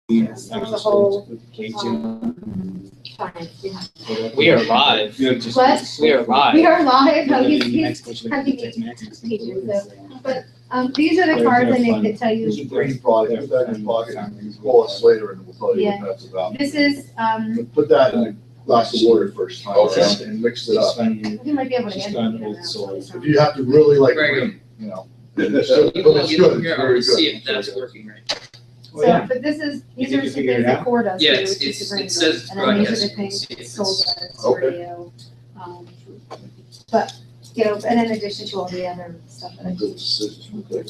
That was a whole, We are live. What? We are live. We are live, how he's teacher, so, but, these are the cards I make that tell There's a you, green product, put that in your pocket, and call us later and we'll tell you what that's about. this is, But put that in a glass of water first, Okay. and mix it up. you might be able to handle it. If you have to really like, Right. you know. You But can it's get good, up it's here, I very want to see good. if that's working right. So, but this is, these are some things that Core does, Yeah, too, it's- which is the it brain says and then these are the broadcast, things you can see Soul if does, Okay. radio, but, you know, and in addition to all the other stuff that I do. Good decisions, okay.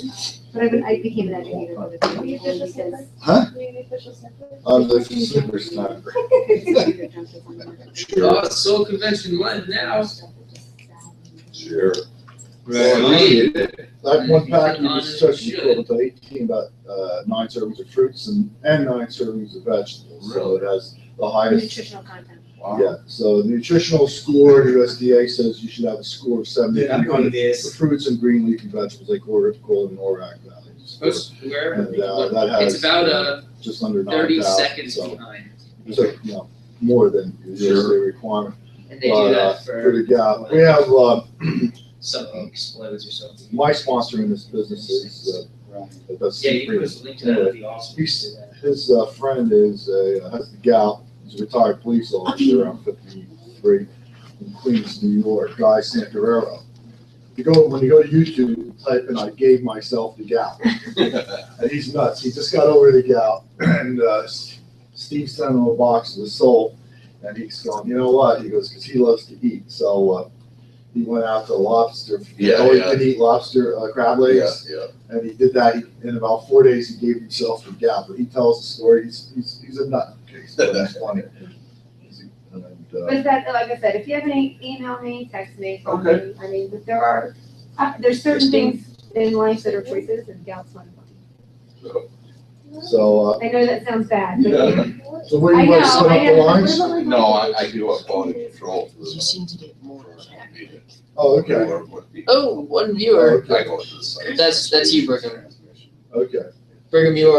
But I became an educator for the community because. Huh? Oh, The super sniper. Oh, it's Soul Convention One now. Sure. Right. That one pack you On just took, you should. put 18, about 9 servings of fruits and 9 servings of vegetables. So it has the highest, Nutritional content. yeah, so nutritional score, the USDA says you should have a score of 70 for fruits and green leafy vegetables, they call it an ORAC values. Wherever. And that has. It's about Just under 30 9,000, seconds so, behind. so, you know, more than the USDA requirement. And they do But, that for for the gal, we have, something explodes or something. my sponsor in this business is, that does. Yeah, you can put us a link to that, that'd be awesome. He's- His friend is has the gout. He's a retired police officer around 53 in Queens, New York. Guy Santorero. When you go to YouTube, type in "I gave myself the gout," and he's nuts. He just got over the gout, and Steve sent him a box of the Soul, and he's going, you know what? He goes because he loves to eat. So he went out to lobster. Yeah, always yeah. can eat lobster, crab legs. Yeah. And he did that in about 4 days. He gave himself the gout, but he tells the story. He's a nutcase, but that's funny. And, But that, like I said, if you have any, email me, text me, call me. Okay. I mean, but there's certain things in life that are choices and gout's one of them. so, I know that sounds bad, but. Yeah. so where I do you know, want to set up I the know. lines? No, I do a quality control. for You the- seem to get more. Oh, okay, Whoever would be- Oh, one viewer. I go to the site. That's you, Brigham. okay. Brigham, you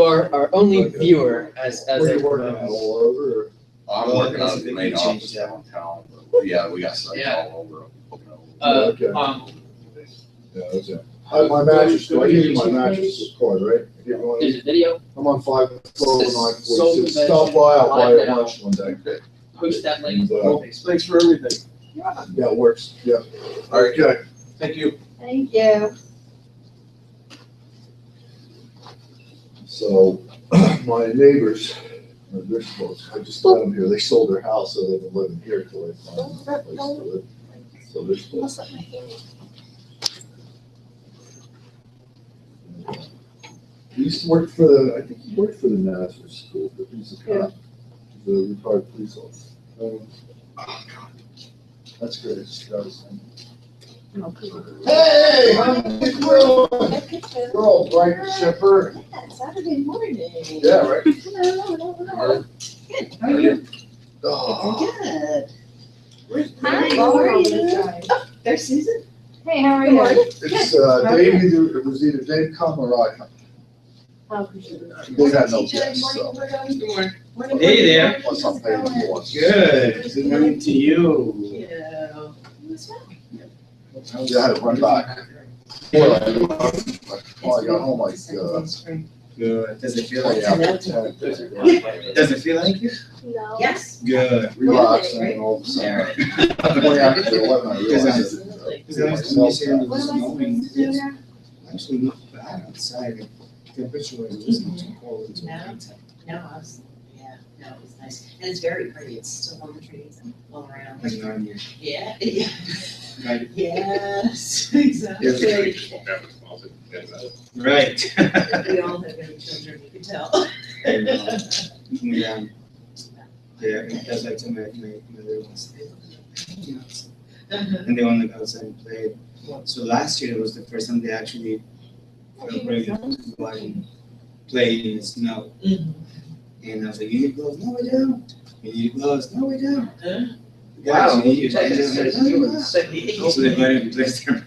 are our only Okay. viewer as Where a. you working at, all over? Or? I'm working on the main office downtown, but yeah, we got sites Yeah. all over. You know. Okay. Yeah, that's it. My mattress, I gave you my mattress card, right? I gave you one. There's a video. I'm on 512 Soul 946. Convention Stop by, I'll buy you live now. lunch one day. Okay. Push that link. Thanks for everything. Yeah, it works, yeah. All right, Okay. thank you. Thank you. So, my neighbors, they're supposed, I just let them here, they sold their house, so they've been living here till they find a place to live. So they're supposed. He used to work for the, I think he worked for the Nazareth School, but he's a cop, he's a retired police officer. Oh, God. That's great, that was him. Hey, how you doing? We're all bright and chipper. Saturday morning. Yeah, right. Hello. Good. How are you? Oh. Good. Where's Hi, Mary? how are you? Oh, there's Susan. Hey, how are Good you? morning. It's, Dave, it was either Dave come or I come. Oh, They had no Teacher, guests, morning, so. we're going. Good morning. Morning, Hey morning, there. morning. Plus I'm paying for it. Good, good morning to you. Yeah. What's up? Yeah, I had to run back. Well, I got home like, Good, does it feel twenty like after 10. Does it feel like it? No. Yes. Good. Relax, and then all of a sudden, 20 after 11, I realized it. Because I was when you said it What was am I supposed snowing, to do now? actually not bad outside. The temperature wasn't too cold until No. nighttime. No, I was, yeah, no, it was nice. And it's very pretty. It's still on the trees and all around. Like Narnia. Yeah, yeah. Right. Yes, exactly. Right. We all have young children, you can tell. Yeah. Yeah, that's like to my little ones. And they want to go outside and play. So last year was the first time they actually felt ready to go out and play in the snow. Mhm. And I was like, you need gloves? No, we don't. You need gloves? No, we don't. Huh? Guys, you need your Wow. gloves? No, we don't. So they went and placed their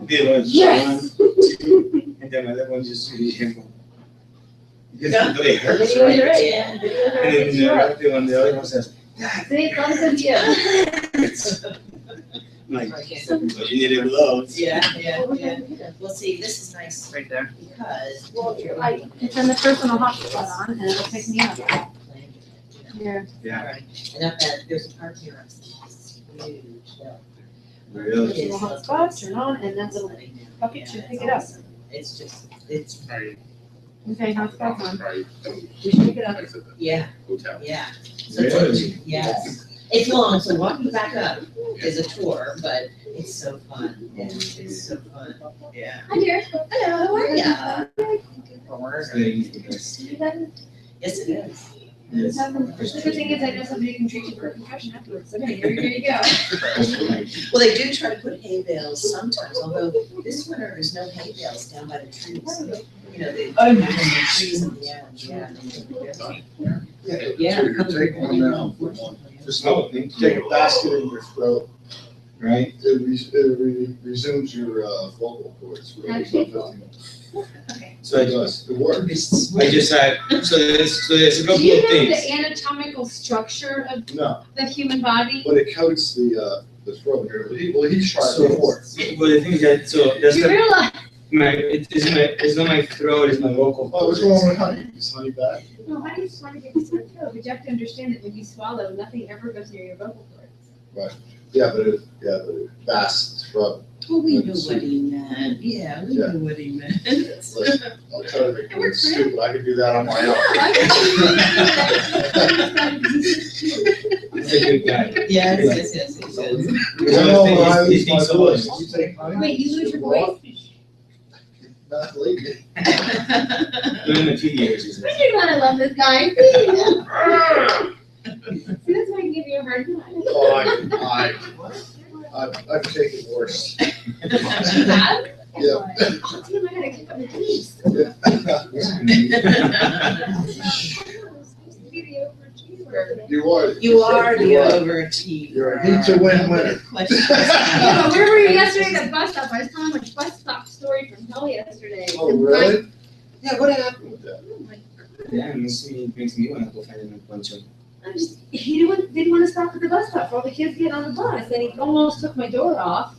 They was Yes. one, two, and then my little one just read him. Because they hurt. That's Videos are right. right. Yeah. And then the relative on the other one says, See, it's all good you. like, I can't. so you need a gloves. Yeah, yeah. Well, see, this is nice Right there. because. Well, I can turn the personal hotspot on and it'll pick me up. Here. Yeah. Alright, and up at, there's a park here, it's huge. Really? It is Personal hotspot, turn on, and that little bucket should pick it up. It's just, it's, Okay, hotspot's on. Right. We should pick it up. yeah, Hotel. yeah. So it's Really? yes. It's long, so walking back up is a tour, but it's so fun. It's so fun. Yeah. Hi dear. Hello, how are ya? Yes. Yes, it is. Yes. The good thing is I know somebody who can treat you for a concussion afterwards. Okay, here you go. Well, they do try to put hay bales sometimes, although this winter there's no hay bales down by the trees. You know, the trees in the end, yeah. Yeah. So you take one now, just Oh, thank take you. a basket in your throat, Right? it resumes your vocal cords for about Actually? 15 minutes. So I It just, does, it works. I just had, so there's a Do couple you of know things. the anatomical structure of No, the human body? but it coats the throat here, well, he's tried So, it before. well, the thing is that, so that's You the, realize, it's not my throat, it's my vocal Oh, what's cords. wrong with honey? Is honey bad? no, I just want to get this throat, but you have to understand that when you swallow, nothing ever goes near your vocal cords. Yeah, but it fasts the throat. Well, we knew what he meant, yeah, we Yeah. knew what he meant. Listen, I'll try to make It it works for him. stupid, I can do that on my Yeah, own. He's a good guy. Yes, yes. Because No, I I think he lose my thinks so voice. much. You take honey? Wait, you lose your voice? Not lately. During the 2 years, he says. I do not love this guy. See, that's why I give you a hard time. Oh, I've taken worse. You have? Yeah. Oh, damn, I gotta kick up the police. You are. You are the overachiever. You're a need to win winner. Yeah, but where were you yesterday at the bus stop? I was telling my bus stop story from hell yesterday. Oh, really? Yeah, what happened? With that? Yeah, and this makes me want to go find him a bunch of. He didn't want to stop at the bus stop for all the kids getting on the bus, and he almost took my door off.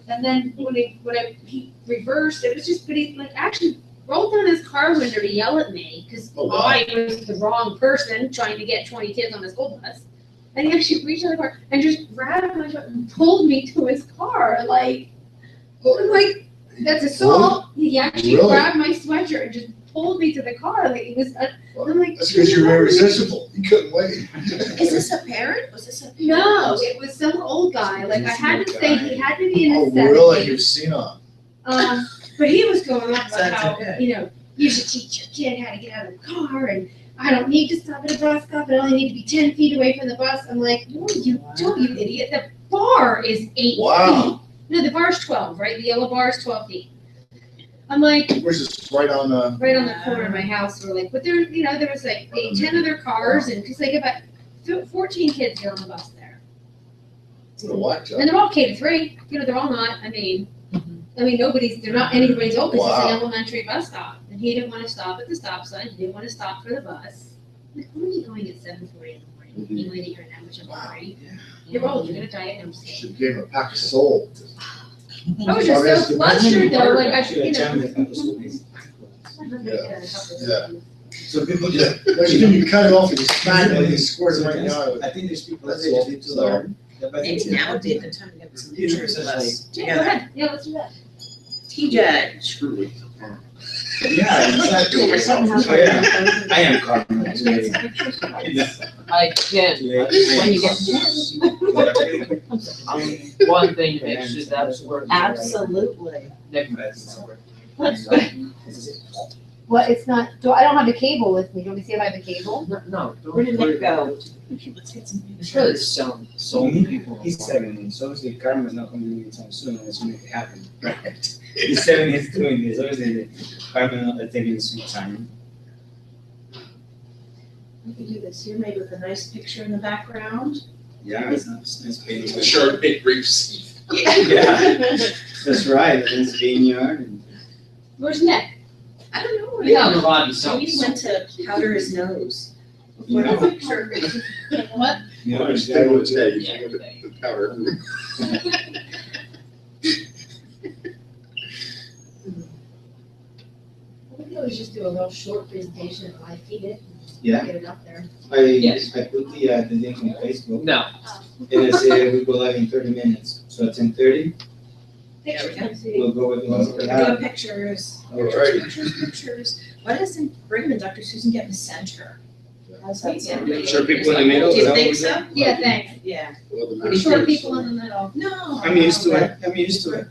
And then when he reversed, it was just, but he like actually rolled down his car window to yell at me because Oh, wow. I was the wrong person trying to get 20 kids on a school bus. And he actually reached in the car and just grabbed my foot and pulled me to his car. Like, I'm like, that's assault. He actually Really? grabbed my sweatshirt and just pulled me to the car. Like it was. I'm like, That's because you're irresistible. You couldn't wait. Is this a parent? Was this a parent? no, it was some old guy. Like I had to say, he had to be in Oh, his really? 70s. You've seen him. But he was going on about That's how, okay. you know, you should teach your kid how to get out of the car, and I don't need to stop at a bus stop, I only need to be 10 feet away from the bus. I'm like, no, you don't, you idiot. The bar is 8 feet. Wow. No, the bar's 12, right? The yellow bar is 12 feet. I'm like, Where's this, right on the, right on the corner of my house, we're like, but there, you know, there was like 10 other cars, and because like about 14 kids get on the bus there. the white job? And they're all K to 3, you know, they're all not, I mean, they're not anybody's old, it's just an Wow. elementary bus stop. And he didn't want to stop at the stop sign, he didn't want to stop for the bus. I'm like, why are you going at 7:40 in the morning? You know that you're in that much of a hurry. You're old, you're gonna die at home. Should give him a pack of soul. I was just so flustered though, like I should, you know. Yeah. So people Yeah, just. next thing you cut it off and you smack it, and you squirt it right in the eye with I think there's people that That's they just all. need to learn. that by the- And now would be a good time to get some pictures of us Yeah, go together. ahead, yeah, let's do that. TJ. Screw it. Yeah, exactly. Oh, yeah. I am Carmen. Today. Yeah. I can, when you get, one thing to make sure that's working. Absolutely. Well, it's not, I don't have the cable with me, do you want me to see if I have the cable? No, Where did don't it worry. go? Let's get some It's pictures. really selling, so many people. He's 7, so obviously Carmen's not coming anytime soon, and it's gonna make it happen. Right? He's 7, he's doing this, obviously Carmen is taking his sweet time. We can do this. You're made with a nice picture in the background. Yeah, it's nice painting. Sure, big briefs. Yeah, that's right, it's vineyard and. Where's Nick? I don't know We have a lot of So he went to powder his nose. You know. What? You know, Stay with yeah. Teddy, Yeah. the powder. We could always just do a real short presentation at 5 feet, Yeah. get it up there. Yes. I put the link on Facebook, No, and I said we go live in 30 minutes, so at 10:30, Pictures. we'll go with. No pictures. Alright. Pictures. Why doesn't Brigham and Dr. Susan get in the center? How's that sound? Short people in the middle, Do is you that what think we so? do? Yeah, thanks. Yeah. Well, the Pretty short people in the middle. No. I'm used to it, I'm used to it.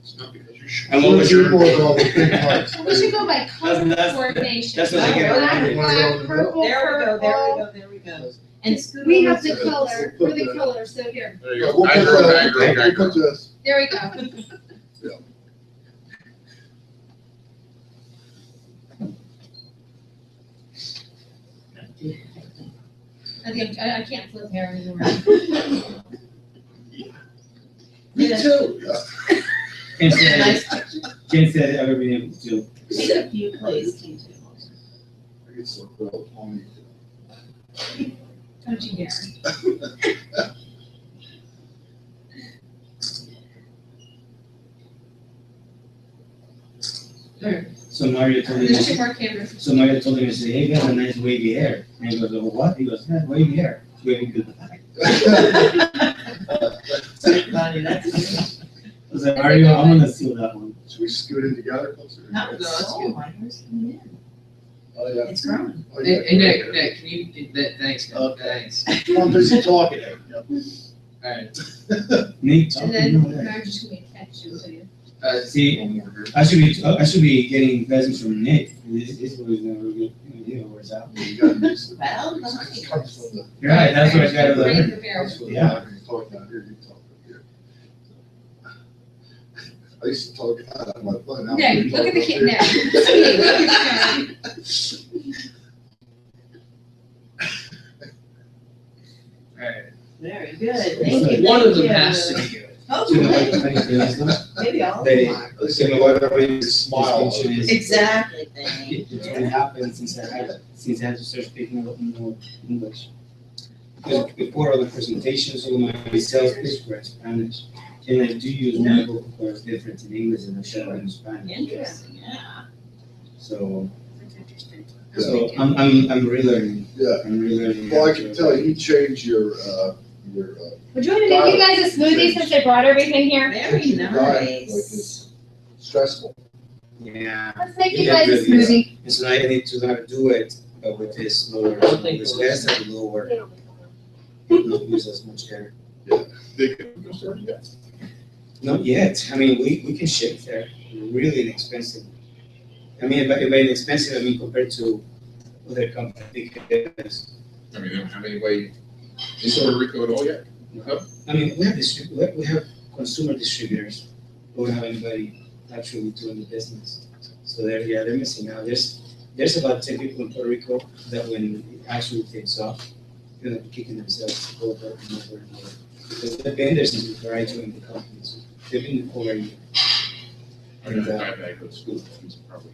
It's not because you're short. I'm always Short people short. with all the big hearts. We should go by color That's- coordination. that's what I get Black, around it. black, purple, There we go, there we purple. go, there we go. And scoot We over have the to- color, we're the color, so here, There you Yeah, go. we'll I put agree, I the- agree, I we'll agree. put this. there we go. I can't flip hair anymore. Me too. Ken said, Nice picture. Ken said ever been able to. Take a few, please. I get some real pony. Don't you dare. So Mario told me, There's 2 more cameras. so Mario told me, I said, hey, you have a nice wavy hair. And he goes, oh, what? He goes, yeah, wavy hair. Wavy goodbye. Funny, that's. I was like, Mario, I'm gonna steal that one. Should we scoot in together closer? No, that's good. My hair's coming in. Oh, yeah. It's growing. Oh, yeah. hey, Nick, can you, thanks, man, Okay. thanks. I'm busy talking. Alright, Nick, And then I'm just gonna catch you to you. see, One more here. I should be getting presents from Nick. This was never good, you know, works out. You gotta do some- Well, It comes from the- You're right, that's what I gotta Ready learn. for bear. comes from the- Yeah. You talk down here, you talk up here. I used to talk on my phone. now I'm Nick, look at the talking kid, up Nick. here. Look at the alright. very good, thank you. One of them thank has you. to be good. Oh, You know, good. like, funny thing is, though, Maybe all of They- them are. Listen, whatever you smile. distinction is- Exactly, thank you. It's gonna happen since I had to start speaking a little more English. Because before all the presentations, all my sales pitch were in Spanish. And I do use my vocabulary different in English and I show it in Spanish. Interesting, yeah. So, That's interesting. so I'm relearning. Yeah. I'm relearning. Well, I can tell you changed your, Would you want to make you guys a smoothie since I brought everything here? Very diet, like nice. it's stressful. Yeah. Let's make you Yeah, guys a really is. smoothie. And so I need to learn how to do it, but with this lower, this gas and lower, not use as much air. They can go start, yeah. Not yet. I mean, we can ship there, really inexpensive. I mean, by inexpensive, I mean compared to other companies, because, I mean, they don't have any way in Puerto Rico at all yet? I mean, we have consumer distributors, but we don't have anybody actually doing the business. So they're missing out. There's about 10 people in Puerto Rico that when it actually takes off, they're gonna be kicking themselves over and over and over. Because they've been there since before I joined the company, so they've been over a year. I mean, I have to go to school, he's probably.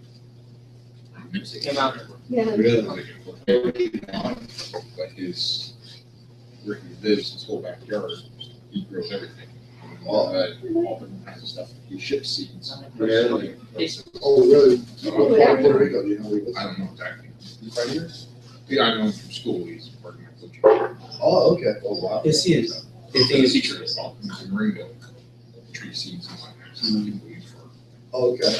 Came out. Yeah. Really? But his, where he lives, his whole backyard, he grows everything. All different kinds of stuff, he ships seeds. Really? Oh, really? Oh, What part of Puerto Rico do you know? he lives I in? don't know exactly. He's right here? Yeah, I know him from school, he's part of my coaching. Oh, okay. Oh, wow. Yes, he is. The thing He's a is, teacher in Marino, tree seeds and like that, so people use for Oh, okay.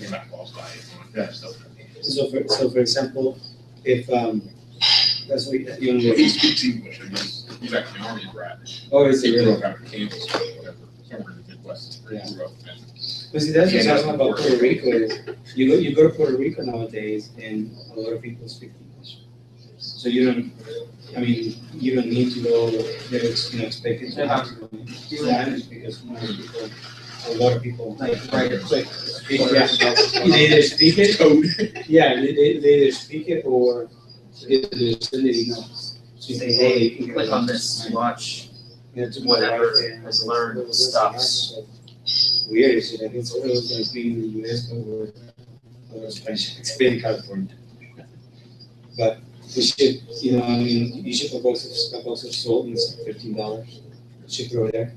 fat loss diet and like that stuff. so for example, if, that's what, you know, He speaks English, I guess, he's actually an army brat. oh, is He it grew really? up out of Kansas or whatever, somewhere in the Midwest, is where he grew up. And But see, that's what's awesome about Puerto Rico is, you go to Puerto Rico nowadays and a lot of people speak English. So you don't, I mean, you don't need to go there, expected to have to go in Spanish because most people, a lot of people. Like, write a quick. Yeah, they either speak it, Code. yeah, they either speak it or they send it emails. So you say, hey, you can Click on this, watch. Yeah, to my Whatever right there. has learned stuffs. Weird, shit. I think it's always like being in the US, but we're Spain, California. But we ship, you ship a box of salt and it's $15. Ship it over there.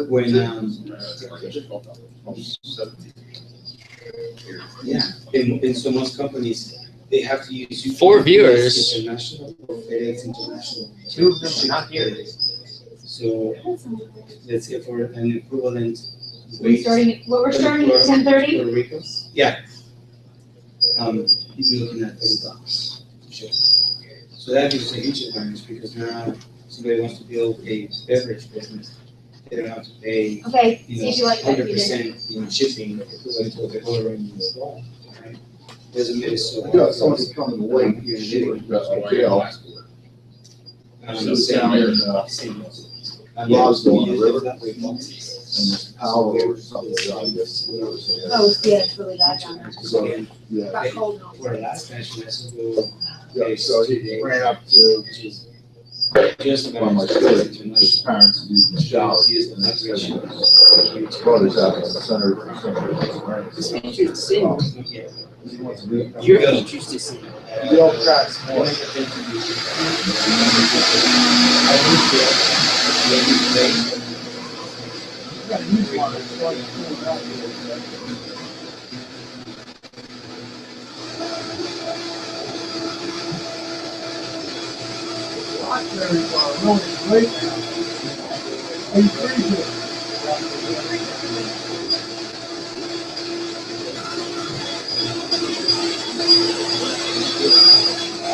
When, in so most companies, they have to use. For viewers. International or FedEx International. Two of them are not here. So, let's say for an equivalent We're weight. we're starting at 10:30? Puerto Rico, yeah. You'd be looking at $30. Sure. So that gives a huge advantage because now somebody wants to build a beverage business, they don't have to pay, Okay, see if you like that. 100% shipping equivalent to what they're ordering in the store, right? Doesn't mean it's so. Yeah, someone's coming late. Yeah. Roswell on the river. And there's power or something, I guess. Oh, yeah, it's really bad down there. So, yeah, Got cold and all. For last time, that's go. yeah, so he ran up to Just one of my kids, his parents used the shower. And his brother's out in the center He wants to do it. You're interested to see. The old cracks more.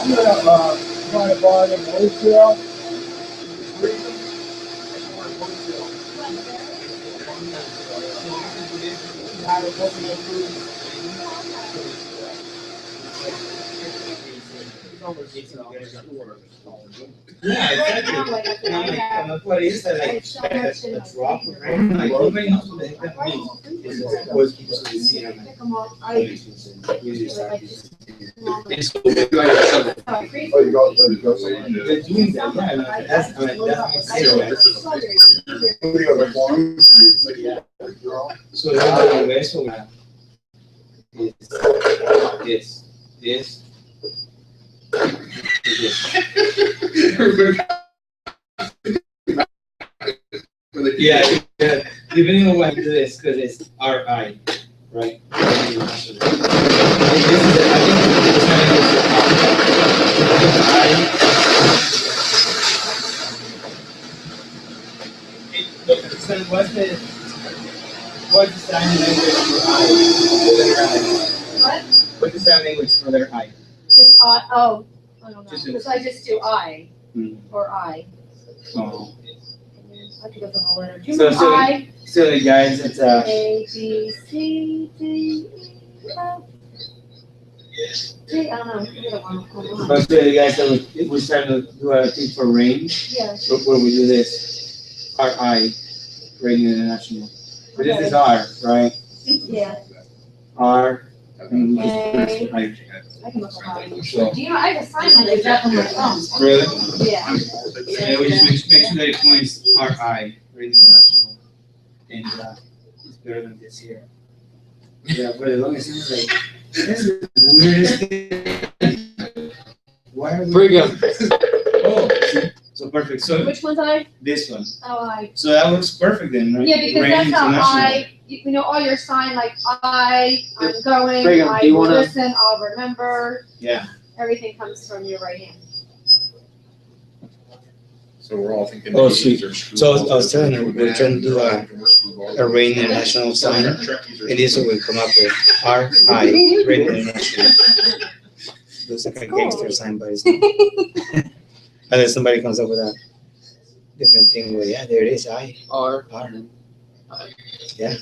I'm gonna, try to buy them wholesale. Yeah, exactly. And I'm like, what is that? Like, a drop, right? Like, nobody knows what the heck that means. It's always people say, see, I'm like, that makes no sense. Usually it's like this. Oh, you got, They're doing that, yeah, and that's, I mean, that's so the beso is this. Yeah, yeah, depending on what you do this, because it's RI, right? This is what's the sign language for I? What's the sign language for their I? Just I don't know, Just because I just do I, or I. Oh. I could go the whole letter. Do you So- remember so- I? So guys, it's A, B, C, D, E, F, G, I don't know, the other one, hold on. But so guys, so we're starting to do a thing for range, Yeah. where we do this RI, Radio International. But this is R, right? Yeah, R. And we A. like, I can look at it. so, Do you know, I have a sign language app on my phone. really? Yeah. Yeah, we just make sure that it points RI, Radio International. And it's better than this here. Yeah, but as long as it's like, this is the weirdest thing. Why are we? Brigham. Oh, so perfect. So Which one's I? this one. Oh, I. So that works perfect then, right? Yeah, because Rain that's how International. you know, all your sign, like I'm going, Brigham, I do you wanna- listen, I'll remember. Yeah. Everything comes from your right hand. So we're all thinking. Oh, sweet. So I was telling her, we're trying to do a Rain International sign, and this will come up with RI, Rain International. Looks like a gangster sign, but it's not. Unless somebody comes up with a different thing, well, yeah, there it is, R. R. Yeah.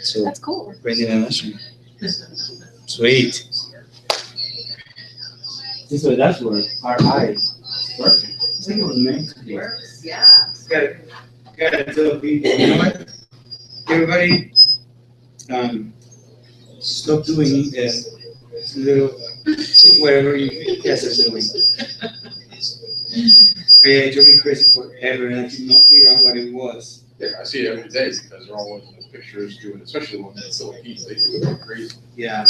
So, That's cool. Rain International. Sweet. This way, that's where RI. Perfect. I think it was meant to be. Yeah. Gotta tell people, you know what? Everybody, stop doing little, whatever you guys are doing. Yeah, it drove me crazy forever, and I could not figure out what it was. Yeah, I see it every day because they're all in the pictures doing, especially when it's Philippines, they do it crazy. Yeah,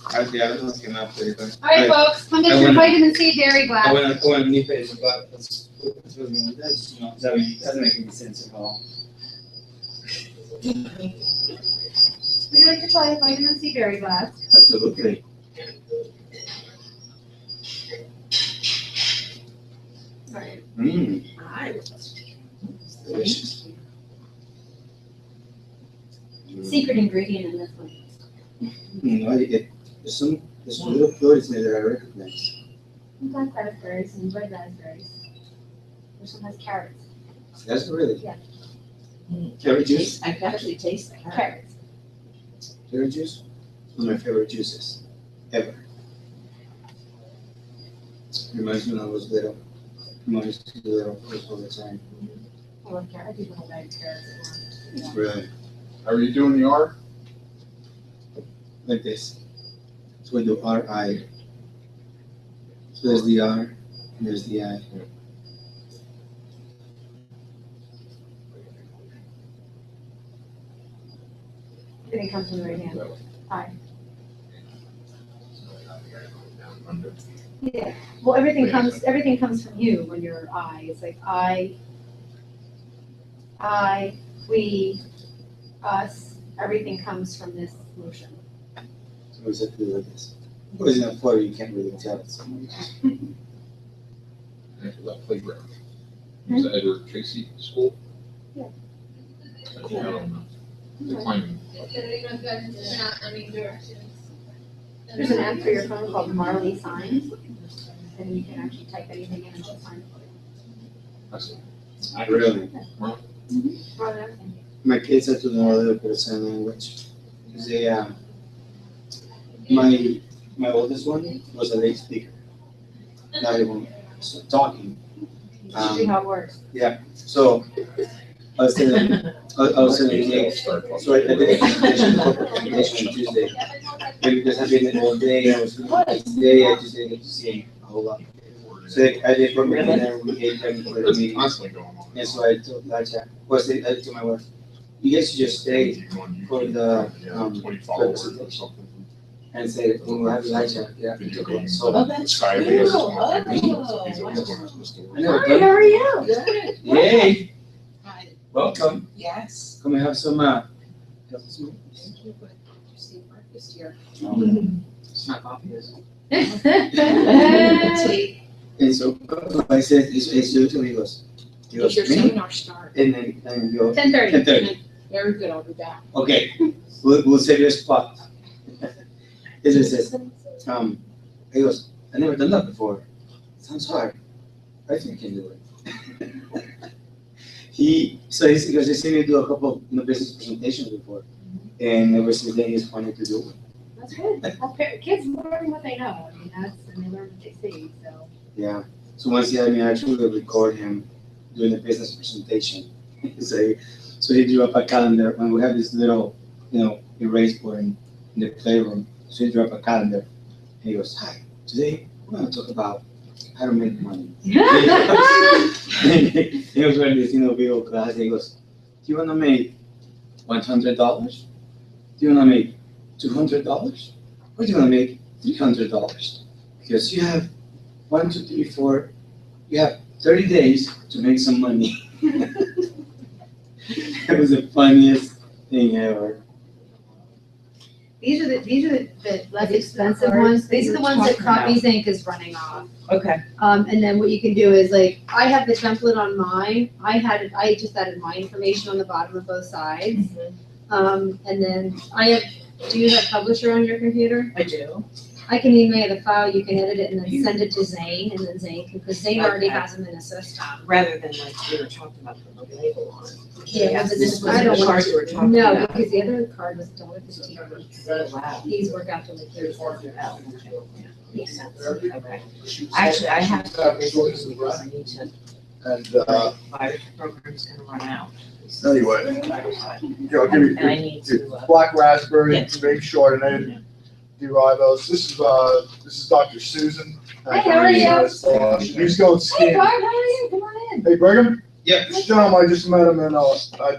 I don't came up with it, but. All right, folks, come get I your wanna- vitamin C dairy I glass. want to nip it, but that's, you know, doesn't make any sense at all. Would you like to try a vitamin C dairy glass? Absolutely. Right. Delicious. Secret ingredient in this one. There's some little flores in there that I recognize. Sometimes raspberries and red raspberries. Or sometimes carrots. That's really. Yeah. Carrot juice? I can actually taste the carrot. Carrots. Carrot juice? One of my favorite juices ever. Reminds me when I was little. Reminds me little all the time. I love carrots. People have diet carrots. Really. How are you doing the R? Like this. So we do R-I. So there's the R and there's the I. Everything comes from the right hand. I. Yeah. Well, everything comes from you when you're I. It's like I, we, us. Everything comes from this motion. So we have to do like this. Because in a photo you can't really tell it so much. After that playground. Was that at her Tracy school? Yeah. I don't know. The climbing. There's an app for your phone called Marley Signs, and you can actually type anything in and just sign it. Really? Marley everything. My kids have to learn a little bit of sign language. Because they, my oldest one was a late speaker. Not even talking. That's usually how it works. So I was telling Nick, so I did a presentation on Tuesday. And because I've been all day, I was today, I just didn't get to see a whole lot. So I did for me, and then we ate them for the It's meeting. constantly going on. And so I told Lacha, I told my wife, you guys should just stay for the, 20 followers or something. and say, when we have Elijah, yeah. Video game. So, Oh, that's Skyway is cool. one of my favorites. Oh, He's always going to the store. I know, Hi, but- how are you? Good. Yay, Hi. welcome, Yes. come and have some, Thank you, but you see breakfast here. it's not coffee, is Tea. And so, I said, it's due to me, he goes, Does your me? seminar start? And then, he goes, 10:30. 10:30. Very good, I'll be back. Okay, we'll save you a spot. He says, he goes, I never done that before. Sounds hard. I think I can do it. Because he's seen me do a couple of business presentations before. And ever since then, he's wanted to do it. That's good. Well, kids learn what they know. I mean, and they learn what they see, so. Yeah. So once he had me actually record him doing a business presentation. So he drew up a calendar when we have this little, erase board in the playroom. So he drew up a calendar. And he goes, hi, today we're going to talk about how to make money. He was wearing this, video class. And he goes, do you want to make $100? Do you want to make $200? Or do you want to make $300? Because you have 1, 2, 3, 4. You have 30 days to make some money. It was the funniest thing ever. These are the less expensive ones. These are the ones that Copies Inc. is running off. Okay. And then what you can do is like, I have the template on mine. I just added my information on the bottom of both sides. And then do you have Publisher on your computer? I do. I can email the file, you can edit it and then send it to Zane, and then Zane because Zane already has them in a system. Rather than like we were talking about the label on. Yeah, This this was I don't the want cards we were talking No, about. because the other card was $1.15. Wow. These work out to like 30 cents. Makes sense. Okay. Actually, I have to, I need to, And, my program's gonna run out. anyway, I'll give And I you need to, black raspberry, Yes. grape chardonnay, D-ribose. This is Dr. Susan. Hey, how are you? He's going Hey, skiing. Barb, how are you? Come on in. Hey, Brigham, This gentleman, I just met him at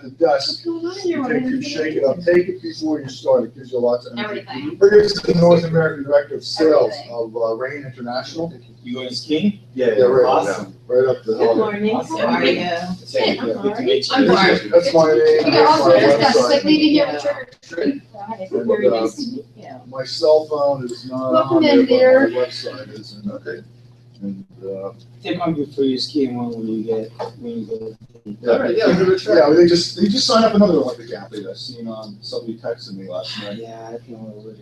the desk. What's going on in your Take it, shake it up, take it before you start, it gives you lots of energy. Everything. Here's the North American Director of Sales of Rain International. You going skiing? Yeah, right, Awesome. right up the Good hill. morning. Awesome. How are you? Hey, I'm Good to meet you. I'm Barb. That's my name, Yeah, also, that's that's my like website. leaving here for church. And, Very nice to meet you. My cell phone is not Welcome on in, there, dear. but my website isn't. Okay. And, Take on before you ski one when you go. yeah, they just signed up another Olympic athlete. I seen somebody texted me last night. Yeah, I can over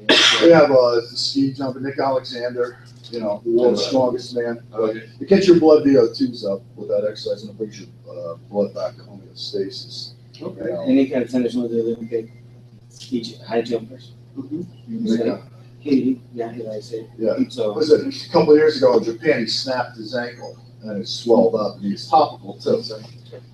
They have the ski jumper, Nick Alexander, the world's strongest man. It gets your blood VO2s up with that exercise and it brings your blood back to homeostasis. Okay. And they can send us one of the Olympic high jumpers. Yeah. He likes it. Yeah. So. Was it a couple of years ago in Japan? He snapped his ankle and it swelled up. And he's topical too.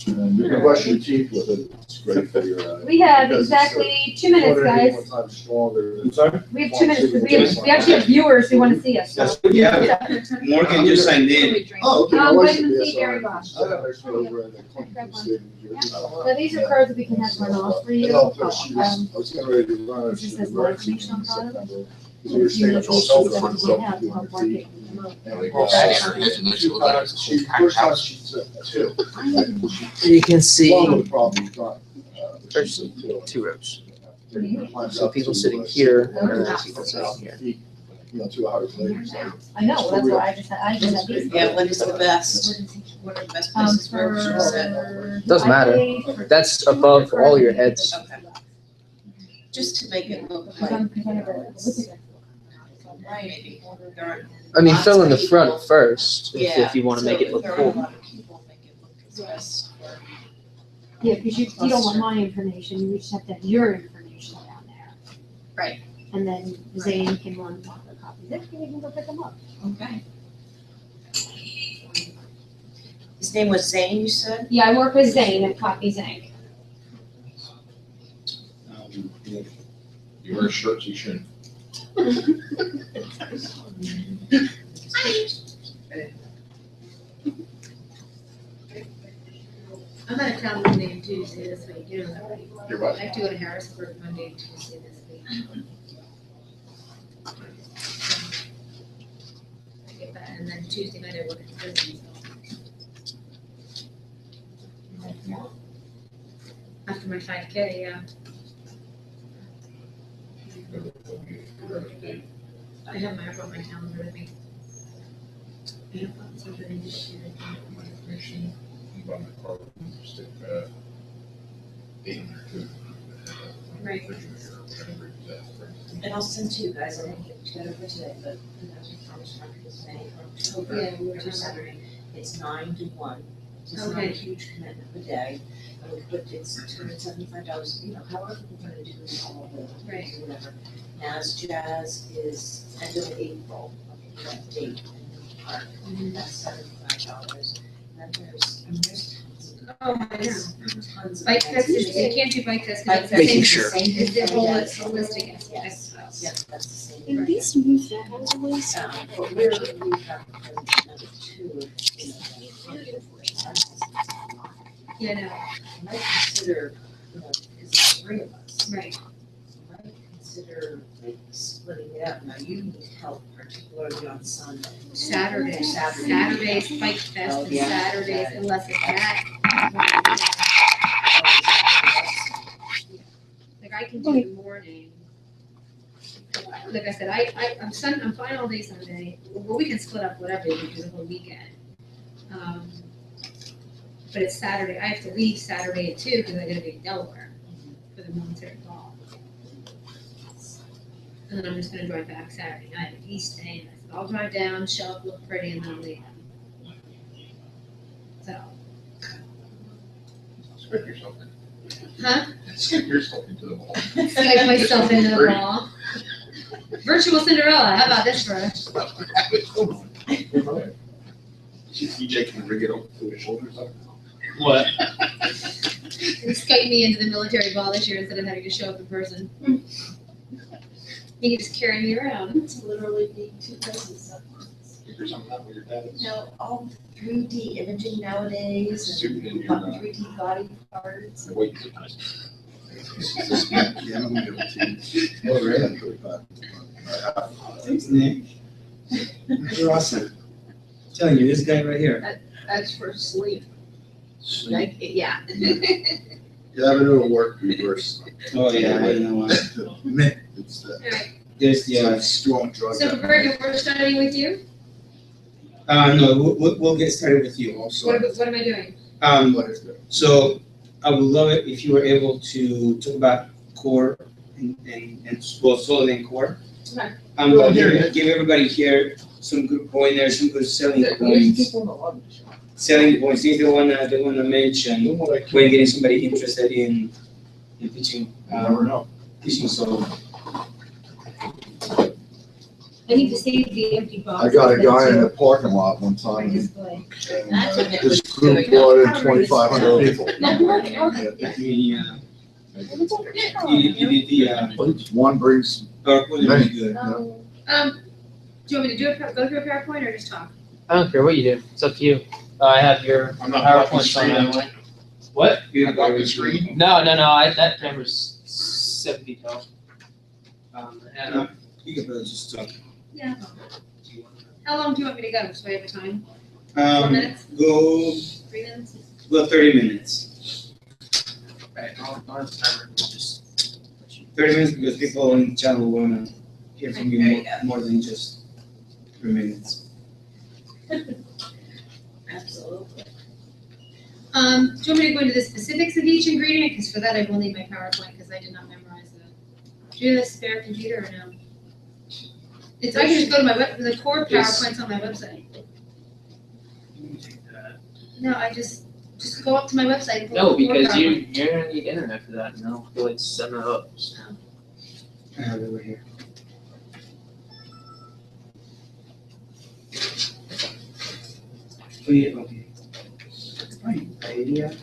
And you can brush your teeth with it. It's great for your. We have because it's, exactly 2 minutes, 181 guys. times stronger. I'm sorry? We have 2 minutes, because we actually have viewers who want to see us. That's good, yeah. Morgan just signed in. Oh, okay. My wife's a Vitamin C, BSR. Gary Bosch. I got extra over at the Clinton State in New Jersey. So these are cards that we can have run off for you. And I'll put she was- Um, I was getting ready to run her. this She is was more working information on in product. September. if We were you staying need at these hotel things for that we herself, have, 200 I'll mark feet. it in the note. And we Well, go that's back. great. And then she Two looked like times. a She, packed first time house. she took two. You can see One of the problems, There's two rows. So people sitting here and then people sitting here. 2 hours later. So. I know, that's why I just had these. Yeah, what is the best? What are the best places where we should sit? Doesn't matter. That's above all your heads. Okay. Just to make it look Because like. I'm- because I never looked at it. Maybe. There aren't I mean, fill in the lots of front people. first Yeah, if you want to make so it look there are a cool. lot of people, make it look its best. Yeah, because you don't want my information, you just have to have your information down there. Right. And then Zane can run the copies, if you can go pick them up. Okay. His name was Zane, you said? Yeah, I work with Zane at Copies Inc. You wear shirts, you shouldn't. I'm out of town Monday and Tuesday this week, you know that, right? You're what? I have to go to Harrisburg Monday and Tuesday this week. I get that, and then Tuesday night I work at the prison, so. After my 5K, yeah. I have my calendar with me. I have something in this year, I think, more information. Buy my car, stick, 8 in there too. Right. And I'll send to you guys, I didn't get together for today, but the farmer's market is May, October, Yeah, we were every talking. Saturday. It's 9 to 1. It's not a Okay. huge commitment of a day, but it's $275, however we're gonna do all the, Right. whatever. Naz Jazz is end of April, that date in the park, that's $75. And there's tons of. Oh, I know. Tons of Bike fest is, events. you can't do bike fest Bike because fest Making is the sure. same it's the whole as- holistic Yes, expo. yes, that's the same. And right. these moves that has always. But we have the president of two. Yeah, no, I might consider, because there's 3 of us, right. I might consider like splitting it up. Now you need help particularly on Sunday. Saturdays, Saturday. Saturdays, bike fest Oh, and yeah. Saturdays, unless it's that. Like I can do the morning. Like I said, I'm fine all day Sunday, well, we can split up whatever, because the whole weekend. But it's Saturday, I have to leave Saturday at 2, because I gotta be in Delaware for the military ball. And then I'm just gonna drive back Saturday night, East Day, and I said, I'll drive down, show up, look pretty, and then I'll leave. So, Stick yourself in. huh? Stick yourself into the wall. Skype myself into the ball. Virtual Cinderella, how about this for us? EJ can rig it over to his shoulders. What? Skype me into the military ball this year instead of having to show up in person. You can just carry me around. It's literally the 2 places. or something like that, where your dad is? No, all 3D imaging nowadays, Super in and your, 3D body parts. the weight. Yeah, I'm gonna give it to you. Oh, really? Thanks, Nick. You're awesome. I'm telling you, this guy right here. That's for sleep. Like, yeah. Yeah, but it'll work reverse. Oh, yeah, I know why. It's that. There's the, It's a strong drug. So Roberta, we're starting with you? no, we'll get started with you. What am I doing? So I would love it if you were able to talk about core and well, solid and core. Okay. But give everybody here some good pointers, some good selling points. Selling points, things they wanna mention when getting somebody interested in pitching, You never know. pitching solid. I need to save the empty box. I got a guy in the parking lot one time, and Display. his group brought in 2,500 people. Yeah. You did the, One brings, PowerPoint was good. Do you want me to go through a PowerPoint or just talk? I don't care what you do. It's up to you. I have your I'm not blocking the PowerPoint screen on. anyway. What? I blocked the screen. No, that camera's 7 feet tall. And You can probably just talk. Yeah. How long do you want me to go? So I have a time? 4 minutes? Go 3 minutes? 30 minutes. right, I'll have the timer. Just 30 minutes because people in the chat will wanna hear from There you you more than just 3 minutes. Absolutely. Do you want me to go into the specifics of each ingredient? Because for that I will need my PowerPoint because I did not memorize that. Do you have a spare computer or no? I can just go to my the core PowerPoint's on my website. No, I just go up to my website and pull No, up the core because PowerPoint. you're gonna need internet for that, and I'll feel like setting it up. I have it over here. Oh, yeah, okay. Fine, idea.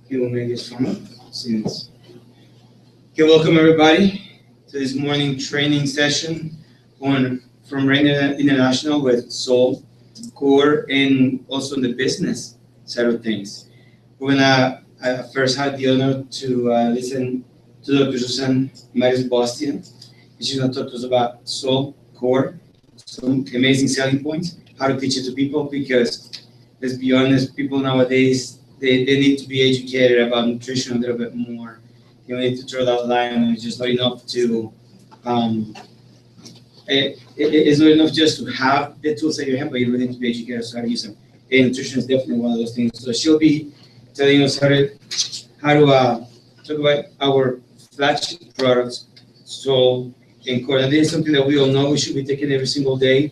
You will make this fun since. Okay, welcome everybody to this morning training session from Rain International with Soul, Core, and also the business side of things. We're gonna first have the honor to listen to Dr. Susan Maris Bastian. She's gonna talk to us about Soul, Core, some amazing selling points, how to teach it to people, because let's be honest, people nowadays, they need to be educated about nutrition a little bit more. You need to draw that line. It's just not enough to, it's not enough just to have the tools at your hand, but you really need to be educated on how to use them. And nutrition is definitely one of those things. So she'll be telling us how to talk about our flagship products, Soul and Core. And this is something that we all know we should be taking every single day.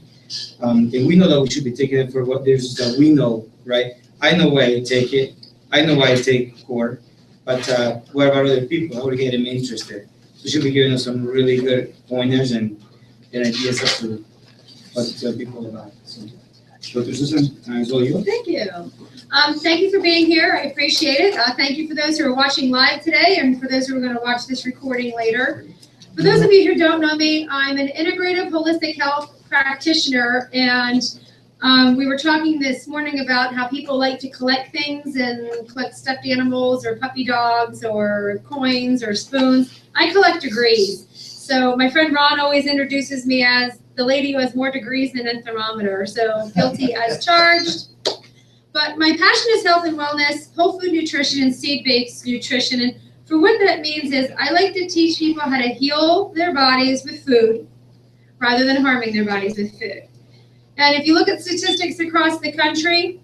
And we know that we should be taking it for what there's that we know, right? I know why I take it. I know why I take Core. But what about other people? How to get them interested? So she'll be giving us some really good pointers and ideas as to what to tell people about. So, Dr. Susan, it's all you. Thank you. Thank you for being here. I appreciate it. Thank you for those who are watching live today and for those who are going to watch this recording later. For those of you who don't know me, I'm an integrative holistic health practitioner, and we were talking this morning about how people like to collect things and collect stuffed animals or puppy dogs or coins or spoons. I collect degrees. So my friend Ron always introduces me as the lady who has more degrees than a thermometer, so guilty as charged. But my passion is health and wellness, whole food nutrition, and seed-based nutrition. And for what that means is I like to teach people how to heal their bodies with food rather than harming their bodies with food. And if you look at statistics across the country,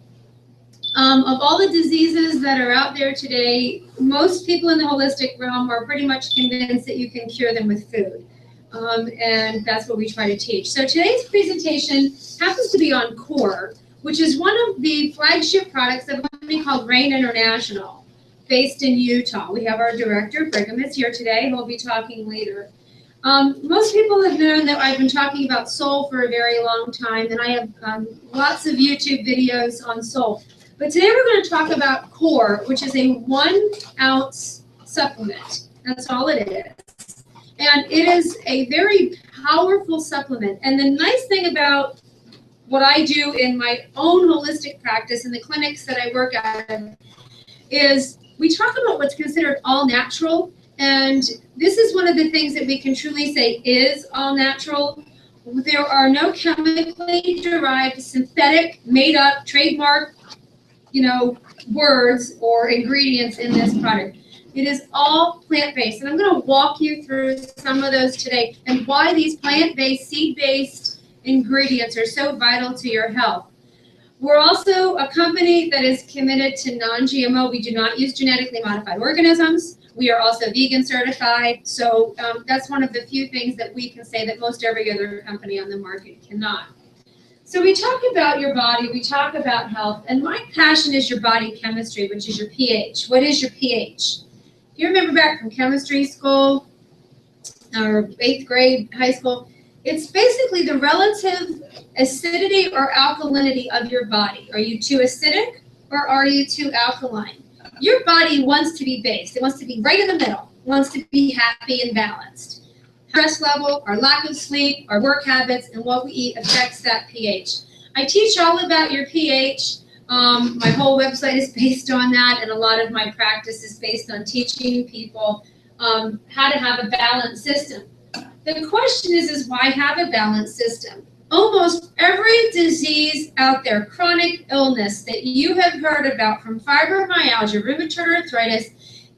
of all the diseases that are out there today, most people in the holistic realm are pretty much convinced that you can cure them with food. And that's what we try to teach. So today's presentation happens to be on Core, which is one of the flagship products of a company called Rain International. based in Utah. We have our director, Brigham, is here today. He'll be talking later. Most people have known that I've been talking about Soul for a very long time, and I have lots of YouTube videos on Soul. But today we're going to talk about Core, which is a 1 ounce supplement. That's all it is. And it is a very powerful supplement. And the nice thing about what I do in my own holistic practice in the clinics that I work at is we talk about what's considered all natural. And this is one of the things that we can truly say is all natural. There are no chemically derived, synthetic, made up, trademark, words or ingredients in this product. It is all plant-based. And I'm going to walk you through some of those today and why these plant-based, seed-based ingredients are so vital to your health. We're also a company that is committed to non-GMO. We do not use genetically modified organisms. We are also vegan certified. So that's one of the few things that we can say that most every other company on the market cannot. So we talk about your body, we talk about health, and my passion is your body chemistry, which is your pH. What is your pH? If you remember back from chemistry school or 8th grade, high school, it's basically the relative acidity or alkalinity of your body. Are you too acidic or are you too alkaline? Your body wants to be based. It wants to be right in the middle. It wants to be happy and balanced. Stress level, our lack of sleep, our work habits, and what we eat affects that pH. I teach all about your pH. My whole website is based on that, and a lot of my practice is based on teaching people how to have a balanced system. The question is why have a balanced system? Almost every disease out there, chronic illness that you have heard about, from fibromyalgia, rheumatoid arthritis,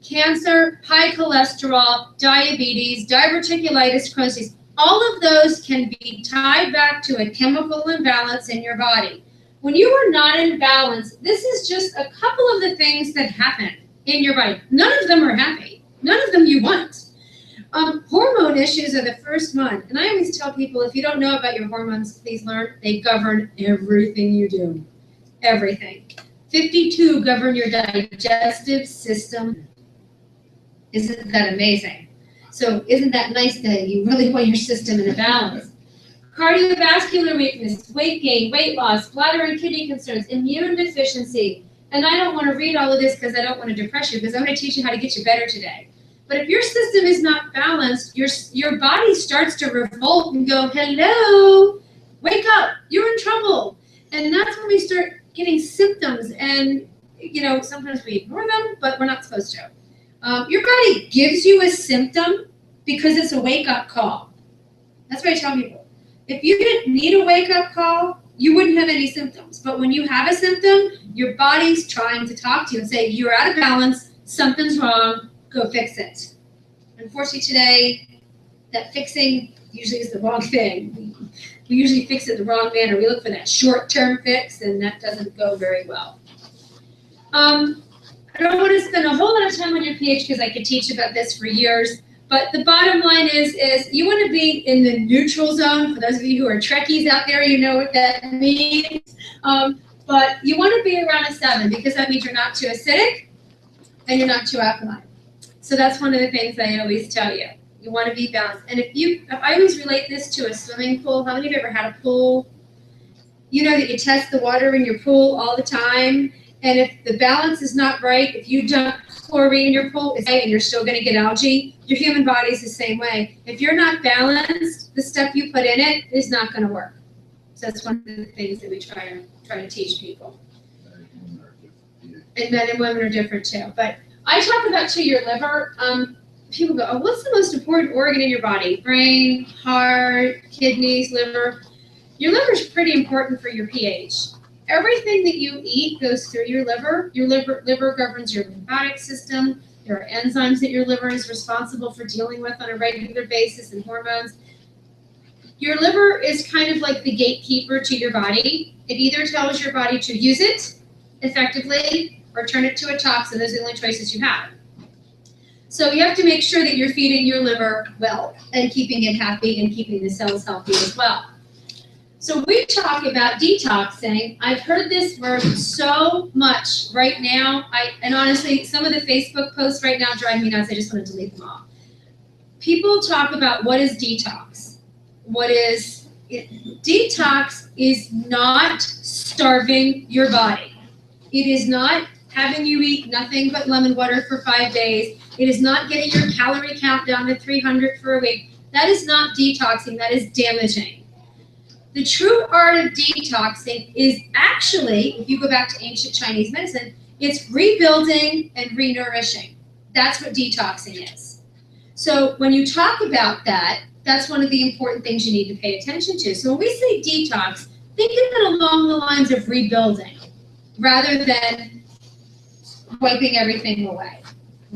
cancer, high cholesterol, diabetes, diverticulitis, Crohn's disease, all of those can be tied back to a chemical imbalance in your body. When you are not in balance, this is just a couple of the things that happen in your body. None of them are happy. None of them you want. Hormone issues are the first one. And I always tell people, if you don't know about your hormones, please learn. They govern everything you do. Everything. 52 govern your digestive system. Isn't that amazing? So isn't that nice that you really want your system in a balance? Cardiovascular weakness, weight gain, weight loss, bladder and kidney concerns, immune deficiency. And I don't want to read all of this because I don't want to depress you, because I'm going to teach you how to get you better today. But if your system is not balanced, your body starts to revolt and go, hello, wake up, you're in trouble. And that's when we start getting symptoms. And, sometimes we ignore them, but we're not supposed to. Your body gives you a symptom because it's a wake-up call. That's what I tell people. If you didn't need a wake-up call, you wouldn't have any symptoms. But when you have a symptom, your body's trying to talk to you and say, you're out of balance, something's wrong, go fix it. Unfortunately today, that fixing usually is the wrong thing. We usually fix it the wrong manner. We look for that short-term fix, and that doesn't go very well. I don't want to spend a whole lot of time on your pH because I could teach about this for years. But the bottom line is you want to be in the neutral zone. For those of you who are Trekkies out there, you know what that means. But you want to be around a 7 because that means you're not too acidic and you're not too alkaline. So that's one of the things I always tell you. You want to be balanced. And if I always relate this to a swimming pool. How many of you ever had a pool? You know that you test the water in your pool all the time. And if the balance is not right, if you dump chlorine in your pool and you're still going to get algae, your human body is the same way. If you're not balanced, the stuff you put in it is not going to work. So that's one of the things that we try to teach people. And men and women are different too. But I talk about too your liver. People go, oh, what's the most important organ in your body? Brain, heart, kidneys, liver. Your liver is pretty important for your pH. Everything that you eat goes through your liver. Your liver governs your lymphatic system. There are enzymes that your liver is responsible for dealing with on a regular basis, and hormones. Your liver is kind of like the gatekeeper to your body. It either tells your body to use it effectively or turn it to a toxin. Those are the only choices you have. So you have to make sure that you're feeding your liver well and keeping it happy and keeping the cells healthy as well. So we talk about detoxing. I've heard this word so much right now. And honestly, some of the Facebook posts right now drive me nuts. I just want to delete them all. People talk about what is detox. Detox is not starving your body. It is not having you eat nothing but lemon water for 5 days. It is not getting your calorie count down to 300 for a week. That is not detoxing. That is damaging. The true art of detoxing is actually, if you go back to ancient Chinese medicine, it's rebuilding and renourishing. That's what detoxing is. So when you talk about that, that's one of the important things you need to pay attention to. So when we say detox, think of it along the lines of rebuilding rather than wiping everything away,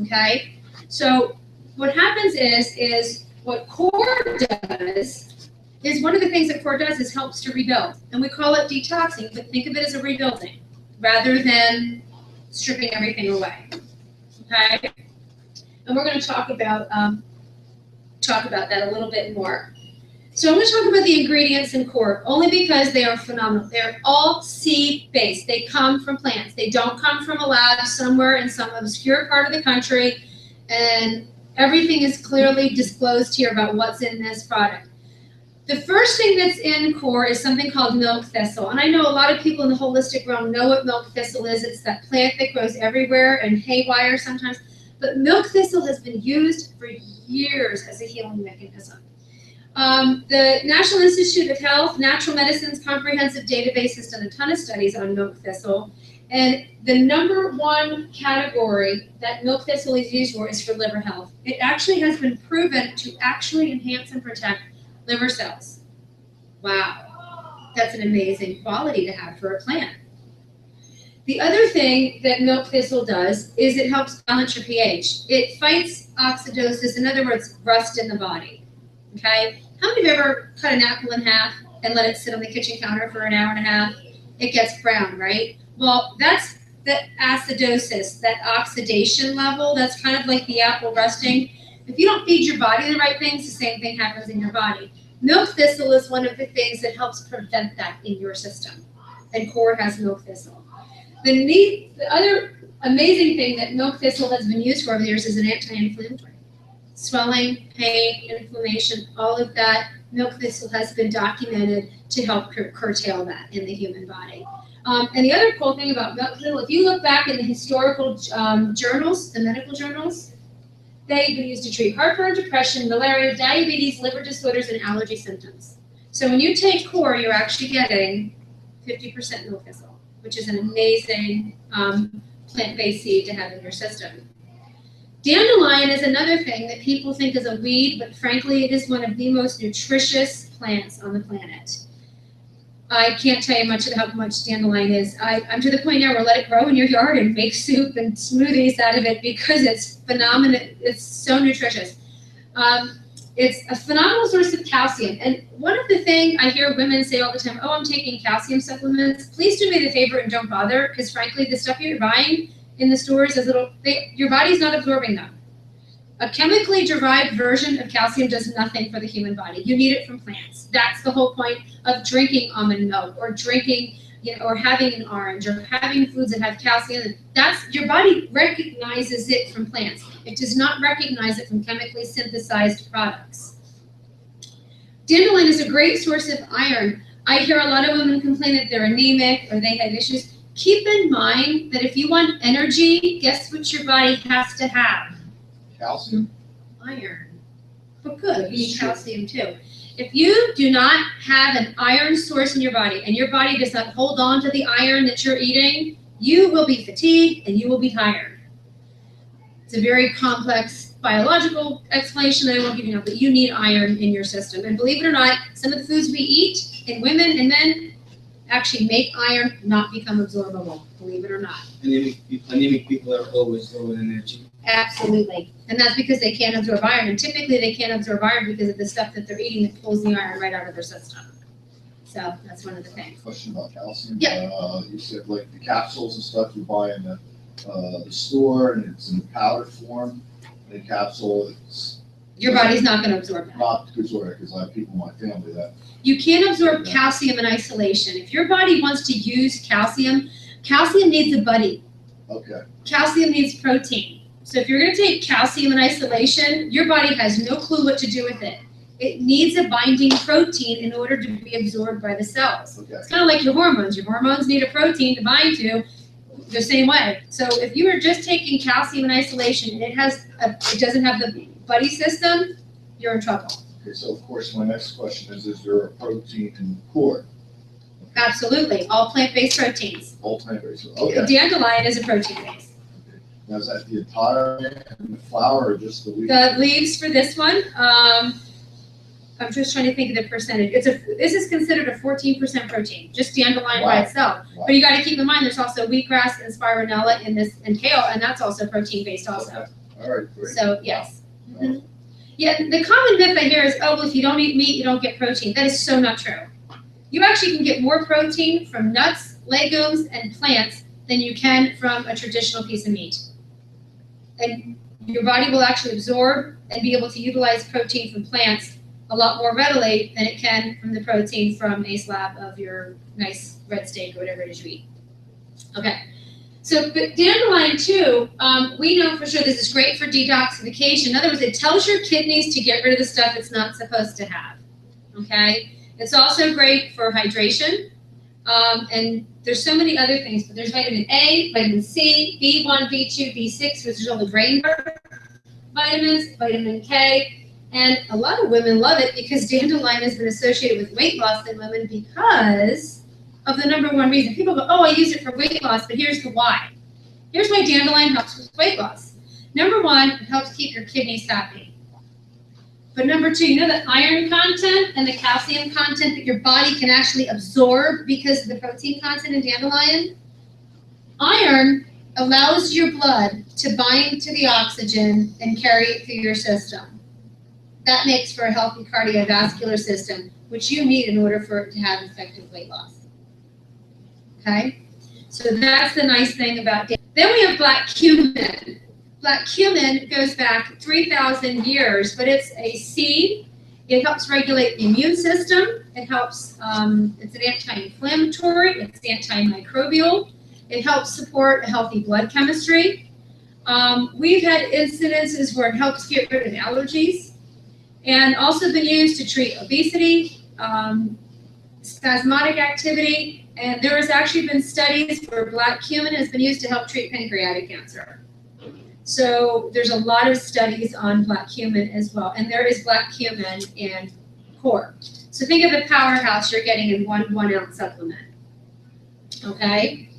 okay? So what happens is what core does is one of the things that core does is helps to rebuild. And we call it detoxing, but think of it as a rebuilding rather than stripping everything away, okay? And we're going to talk about that a little bit more. So I'm going to talk about the ingredients in core only because they are phenomenal. They're all seed-based. They come from plants. They don't come from a lab somewhere in some obscure part of the country, and everything is clearly disclosed here about what's in this product. The first thing that's in core is something called milk thistle. And I know a lot of people in the holistic realm know what milk thistle is. It's that plant that grows everywhere and haywire sometimes. But milk thistle has been used for years as a healing mechanism. The National Institute of Health, Natural Medicine's comprehensive database has done a ton of studies on milk thistle. And the #1 category that milk thistle is used for is for liver health. It actually has been proven to actually enhance and protect liver cells. Wow, that's an amazing quality to have for a plant. The other thing that milk thistle does is it helps balance your pH. It fights oxidosis, in other words, rust in the body, okay? How many of you have ever cut an apple in half and let it sit on the kitchen counter for an hour and a half? It gets brown, right? Well, that's the acidosis, that oxidation level. That's kind of like the apple rusting. If you don't feed your body the right things, the same thing happens in your body. Milk thistle is one of the things that helps prevent that in your system. And core has milk thistle. The other amazing thing that milk thistle has been used for over the years is an anti-inflammatory. Swelling, pain, inflammation, all of that, milk thistle has been documented to help curtail that in the human body. And the other cool thing about milk thistle, if you look back in the historical journals, the medical journals, they've been used to treat heartburn, depression, malaria, diabetes, liver disorders, and allergy symptoms. So when you take core, you're actually getting 50% milk thistle, which is an amazing plant-based seed to have in your system. Dandelion is another thing that people think is a weed, but frankly, it is one of the most nutritious plants on the planet. I can't tell you much about how much dandelion is. I'm to the point now where let it grow in your yard and make soup and smoothies out of it because it's phenomenal. It's so nutritious. It's a phenomenal source of calcium. And one of the things I hear women say all the time, oh, I'm taking calcium supplements. Please do me the favor and don't bother because frankly, the stuff you're buying in the stores is your body's not absorbing them. A chemically derived version of calcium does nothing for the human body. You need it from plants. That's the whole point of drinking almond milk or drinking, or having an orange or having foods that have calcium. That's your body recognizes it from plants. It does not recognize it from chemically synthesized products. Dandelion is a great source of iron. I hear a lot of women complain that they're anemic or they have issues. Keep in mind that if you want energy, guess what your body has to have? Calcium? Iron. But good, you need calcium too. If you do not have an iron source in your body and your body does not hold on to the iron that you're eating, you will be fatigued and you will be tired. It's a very complex biological explanation that I won't give you now, but you need iron in your system. And believe it or not, some of the foods we eat in women and men actually make iron not become absorbable, believe it or not. Anemic people are always low in energy. Absolutely. And that's because they can't absorb iron. And typically they can't absorb iron because of the stuff that they're eating that pulls the iron right out of their system. So that's one of the things. Question about calcium. Yeah. You said like the capsules and stuff you buy in the store and it's in powder form. The capsule, Your body's not gonna absorb that. Not good sort because I have people in my family that, You can't absorb calcium in isolation. If your body wants to use calcium, calcium needs a buddy. okay, Calcium needs protein. So if you're gonna take calcium in isolation, your body has no clue what to do with it. It needs a binding protein in order to be absorbed by the cells. okay. It's kind of like your hormones. Your hormones need a protein to bind to the same way. So if you are just taking calcium in isolation and it doesn't have the buddy system, you're in trouble. Okay, so of course, my next question is there a protein in core? Absolutely. All plant-based proteins. All plant-based, okay. Dandelion is a protein base. Now, is that the entire and the flower or just the leaf? The leaves for this one, I'm just trying to think of the percentage. This is considered a 14% protein, just dandelion by Wow. itself. Wow. But you got to keep in mind, there's also wheatgrass and spirulina in this, and kale, and that's also protein based also. Okay. All right, great. So yes. Wow. Mhm. Yeah, the common myth I hear is, oh, well, if you don't eat meat, you don't get protein. That is so not true. You actually can get more protein from nuts, legumes, and plants than you can from a traditional piece of meat. And your body will actually absorb and be able to utilize protein from plants a lot more readily than it can from the protein from a slab of your nice red steak or whatever it is you eat. Okay, so but dandelion too, we know for sure this is great for detoxification. In other words, it tells your kidneys to get rid of the stuff it's not supposed to have. Okay, it's also great for hydration, and there's so many other things, but there's vitamin A, vitamin C, B1, B2, B6, which is all the brain vitamins, vitamin K, and a lot of women love it because dandelion has been associated with weight loss in women because of the number one reason. People go, oh, I use it for weight loss, but here's the why. Here's why dandelion helps with weight loss. Number one, it helps keep your kidneys happy. But number two, you know the iron content and the calcium content that your body can actually absorb because of the protein content in dandelion? Iron allows your blood to bind to the oxygen and carry it through your system. That makes for a healthy cardiovascular system, which you need in order for it to have effective weight loss. Okay? So that's the nice thing about dandelion. Then we have black cumin. Black cumin goes back 3,000 years, but it's a seed. It helps regulate the immune system. It helps, it's an anti-inflammatory, it's antimicrobial. It helps support a healthy blood chemistry. We've had incidences where it helps get rid of allergies and also been used to treat obesity, spasmodic activity, and there has actually been studies where black cumin has been used to help treat pancreatic cancer. So there's a lot of studies on black cumin as well, and there is black cumin in core. So think of the powerhouse you're getting in one ounce supplement. Okay?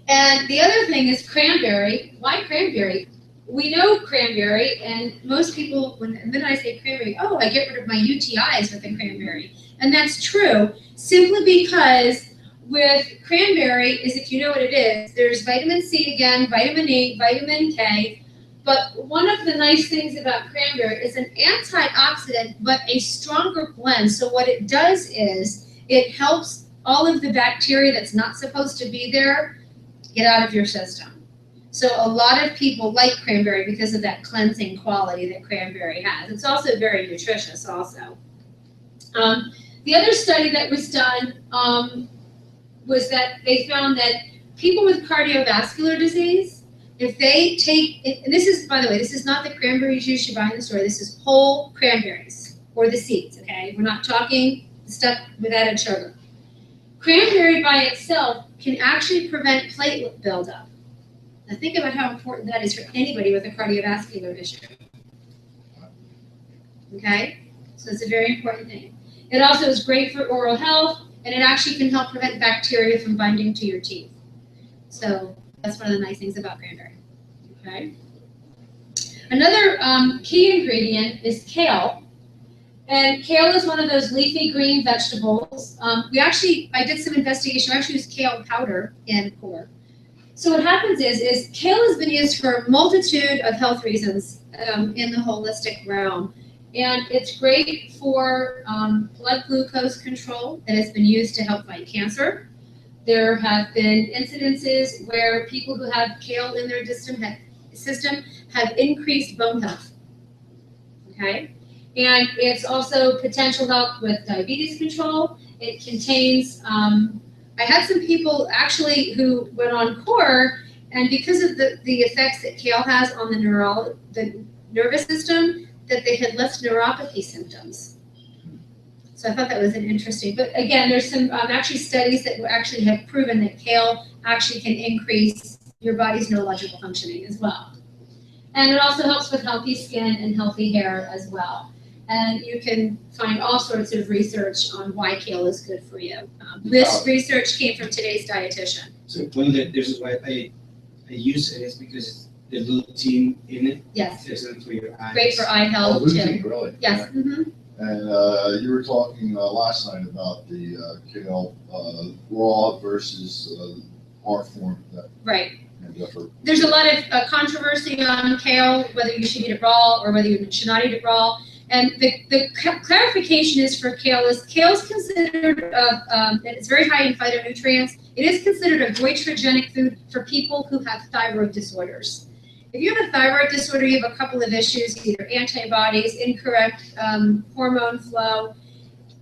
And the other thing is cranberry. Why cranberry? We know cranberry, and most people, when I say cranberry, oh, I get rid of my UTIs with the cranberry. And that's true, simply because with cranberry is, if you know what it is, there's vitamin C again, vitamin E, vitamin K, but one of the nice things about cranberry is an antioxidant, but a stronger blend. So what it does is it helps all of the bacteria that's not supposed to be there get out of your system. So a lot of people like cranberry because of that cleansing quality that cranberry has. It's also very nutritious also. The other study that was done was that they found that people with cardiovascular disease, if they take, and this is, by the way, this is not the cranberries you should buy in the store. This is whole cranberries, or the seeds, okay? We're not talking stuff with added sugar. Cranberry by itself can actually prevent platelet buildup. Now think about how important that is for anybody with a cardiovascular issue. Okay? So it's a very important thing. It also is great for oral health, and it actually can help prevent bacteria from binding to your teeth. So that's one of the nice things about cranberry. Okay? Another key ingredient is kale. And kale is one of those leafy green vegetables. I did some investigation. We actually used kale powder in core. So what happens is kale has been used for a multitude of health reasons in the holistic realm. And it's great for blood glucose control, and it's been used to help fight cancer. There have been incidences where people who have kale in their system have increased bone health. Okay? And it's also potential help with diabetes control. It contains, I had some people actually who went on core, and because of the effects that kale has on the nervous system, that they had less neuropathy symptoms. So I thought that was an interesting, but again, there's some actually studies that actually have proven that kale actually can increase your body's neurological functioning as well. And it also helps with healthy skin and healthy hair as well. And you can find all sorts of research on why kale is good for you. This research came from Today's Dietitian. So one of the, there's why I use it is because the lutein in it. Yes. It's good for your eyes. Great for eye health too. Lutein, really? Yes. Mhm. And you were talking last night about the kale raw versus hard form. Right. Effort. There's a lot of controversy on kale, whether you should eat it raw or whether you should not eat it raw. And the clarification is for kale is considered, it's very high in phytonutrients. It is considered a goitrogenic food for people who have thyroid disorders. If you have a thyroid disorder, you have a couple of issues, either antibodies, incorrect hormone flow.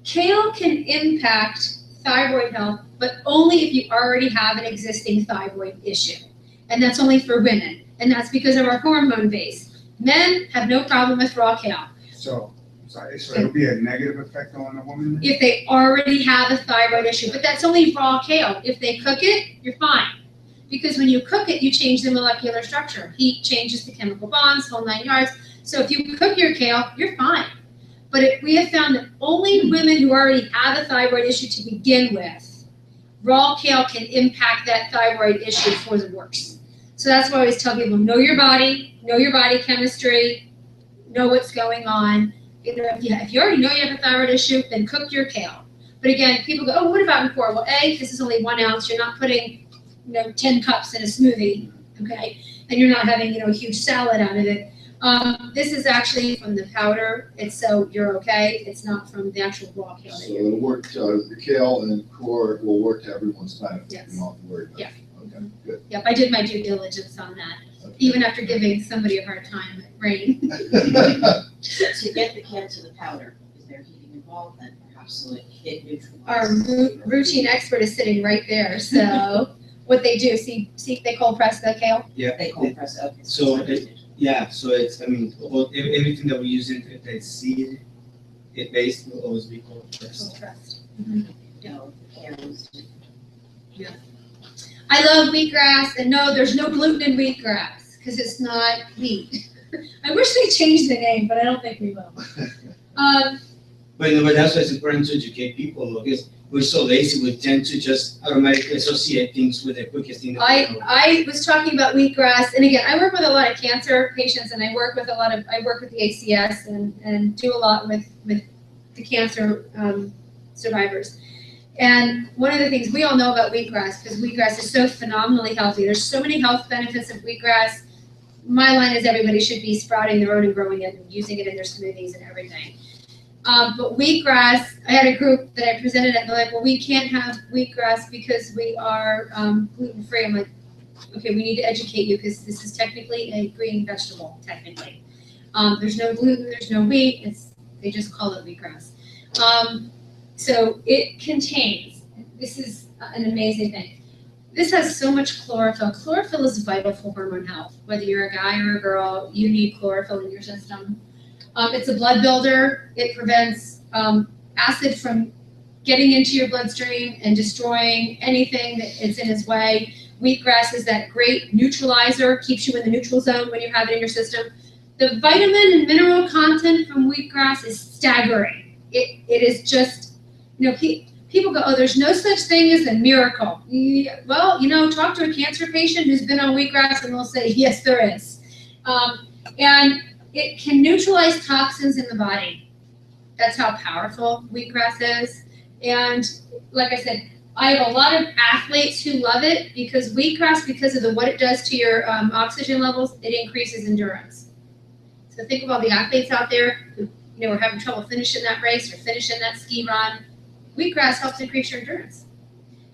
Kale can impact thyroid health, but only if you already have an existing thyroid issue. And that's only for women. And that's because of our hormone base. Men have no problem with raw kale. So it'll be a negative effect on a woman? If they already have a thyroid issue, but that's only raw kale. If they cook it, you're fine. Because when you cook it, you change the molecular structure. Heat changes the chemical bonds, whole 9 yards. So if you cook your kale, you're fine. But we have found that only women who already have a thyroid issue to begin with, raw kale can impact that thyroid issue for the worse. So that's why I always tell people, know your body chemistry, know what's going on. You know, if you already know you have a thyroid issue, then cook your kale. But again, people go, oh, what about in core? Well, this is only 1 ounce. You're not putting 10 cups in a smoothie, okay? And you're not having, a huge salad out of it. This is actually from the powder. It's so you're okay. It's not from the actual raw kale. So it'll work, the kale and core will work to everyone's benefit. Yes. You don't have to worry about it. Yeah. Okay, good. Yep, I did my due diligence on that, Okay. even after giving somebody a hard time at Rain. To get the kale to the powder, is there heating involved then perhaps so it neutralizes? Our routine expert is sitting right there, so what they do, see they cold press the kale? Yeah. They cold press, okay. So it's it- Yeah, so it's, everything that we use in the seed, base will always be cold pressed. Cold pressed. No, the kale is. I love wheatgrass, and no, there's no gluten in wheatgrass, because it's not wheat. I wish they changed the name, but I don't think we will. But that's why it's important to educate people, because we're so lazy, we tend to just automatically associate things with the quickest thing. I was talking about wheatgrass, and again, I work with a lot of cancer patients, and I work with the ACS and do a lot with the cancer survivors. And one of the things we all know about wheatgrass, because wheatgrass is so phenomenally healthy. There's so many health benefits of wheatgrass. My line is everybody should be sprouting their own and growing it and using it in their smoothies and everything. But wheatgrass, I had a group that I presented at, and they're like, well, we can't have wheatgrass because we are gluten-free. I'm like, okay, we need to educate you because this is technically a green vegetable, technically. There's no gluten, there's no wheat, they just call it wheatgrass. So it contains, this is an amazing thing. This has so much chlorophyll. Chlorophyll is vital for hormone health. Whether you're a guy or a girl, you need chlorophyll in your system. It's a blood builder. It prevents acid from getting into your bloodstream and destroying anything that is in its way. Wheatgrass is that great neutralizer, keeps you in the neutral zone when you have it in your system. The vitamin and mineral content from wheatgrass is staggering. It is just, people go, oh, there's no such thing as a miracle. Well, talk to a cancer patient who's been on wheatgrass and they'll say, yes, there is. And it can neutralize toxins in the body. That's how powerful wheatgrass is. And like I said, I have a lot of athletes who love it because wheatgrass, because of what it does to your oxygen levels, it increases endurance. So think of all the athletes out there who are having trouble finishing that race or finishing that ski run. Wheatgrass helps increase your endurance.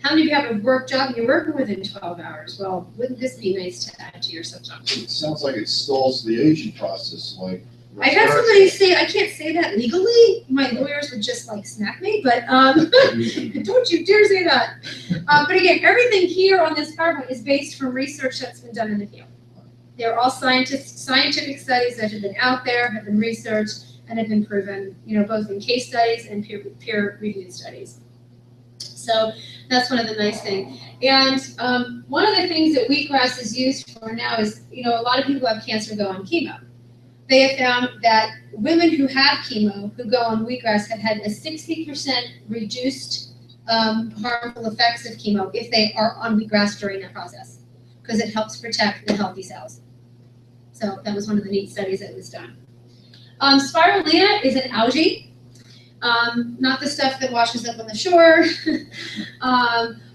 How many of you have a work job and you're working within 12 hours? Well, wouldn't this be nice to add to your subject? It sounds like it stalls the aging process, like I had somebody say, I can't say that legally, my lawyers would just like smack me, but, don't you dare say that. But again, everything here on this PowerPoint is based from research that's been done in the field. They're all scientific studies that have been out there, have been researched, and have been proven, both in case studies and peer-reviewed studies. So that's one of the nice things. And one of the things that wheatgrass is used for now is, a lot of people have cancer go on chemo. They have found that women who have chemo, who go on wheatgrass, have had a 60% reduced harmful effects of chemo if they are on wheatgrass during that process, because it helps protect the healthy cells. So that was one of the neat studies that was done. Spirulina is an algae, not the stuff that washes up on the shore,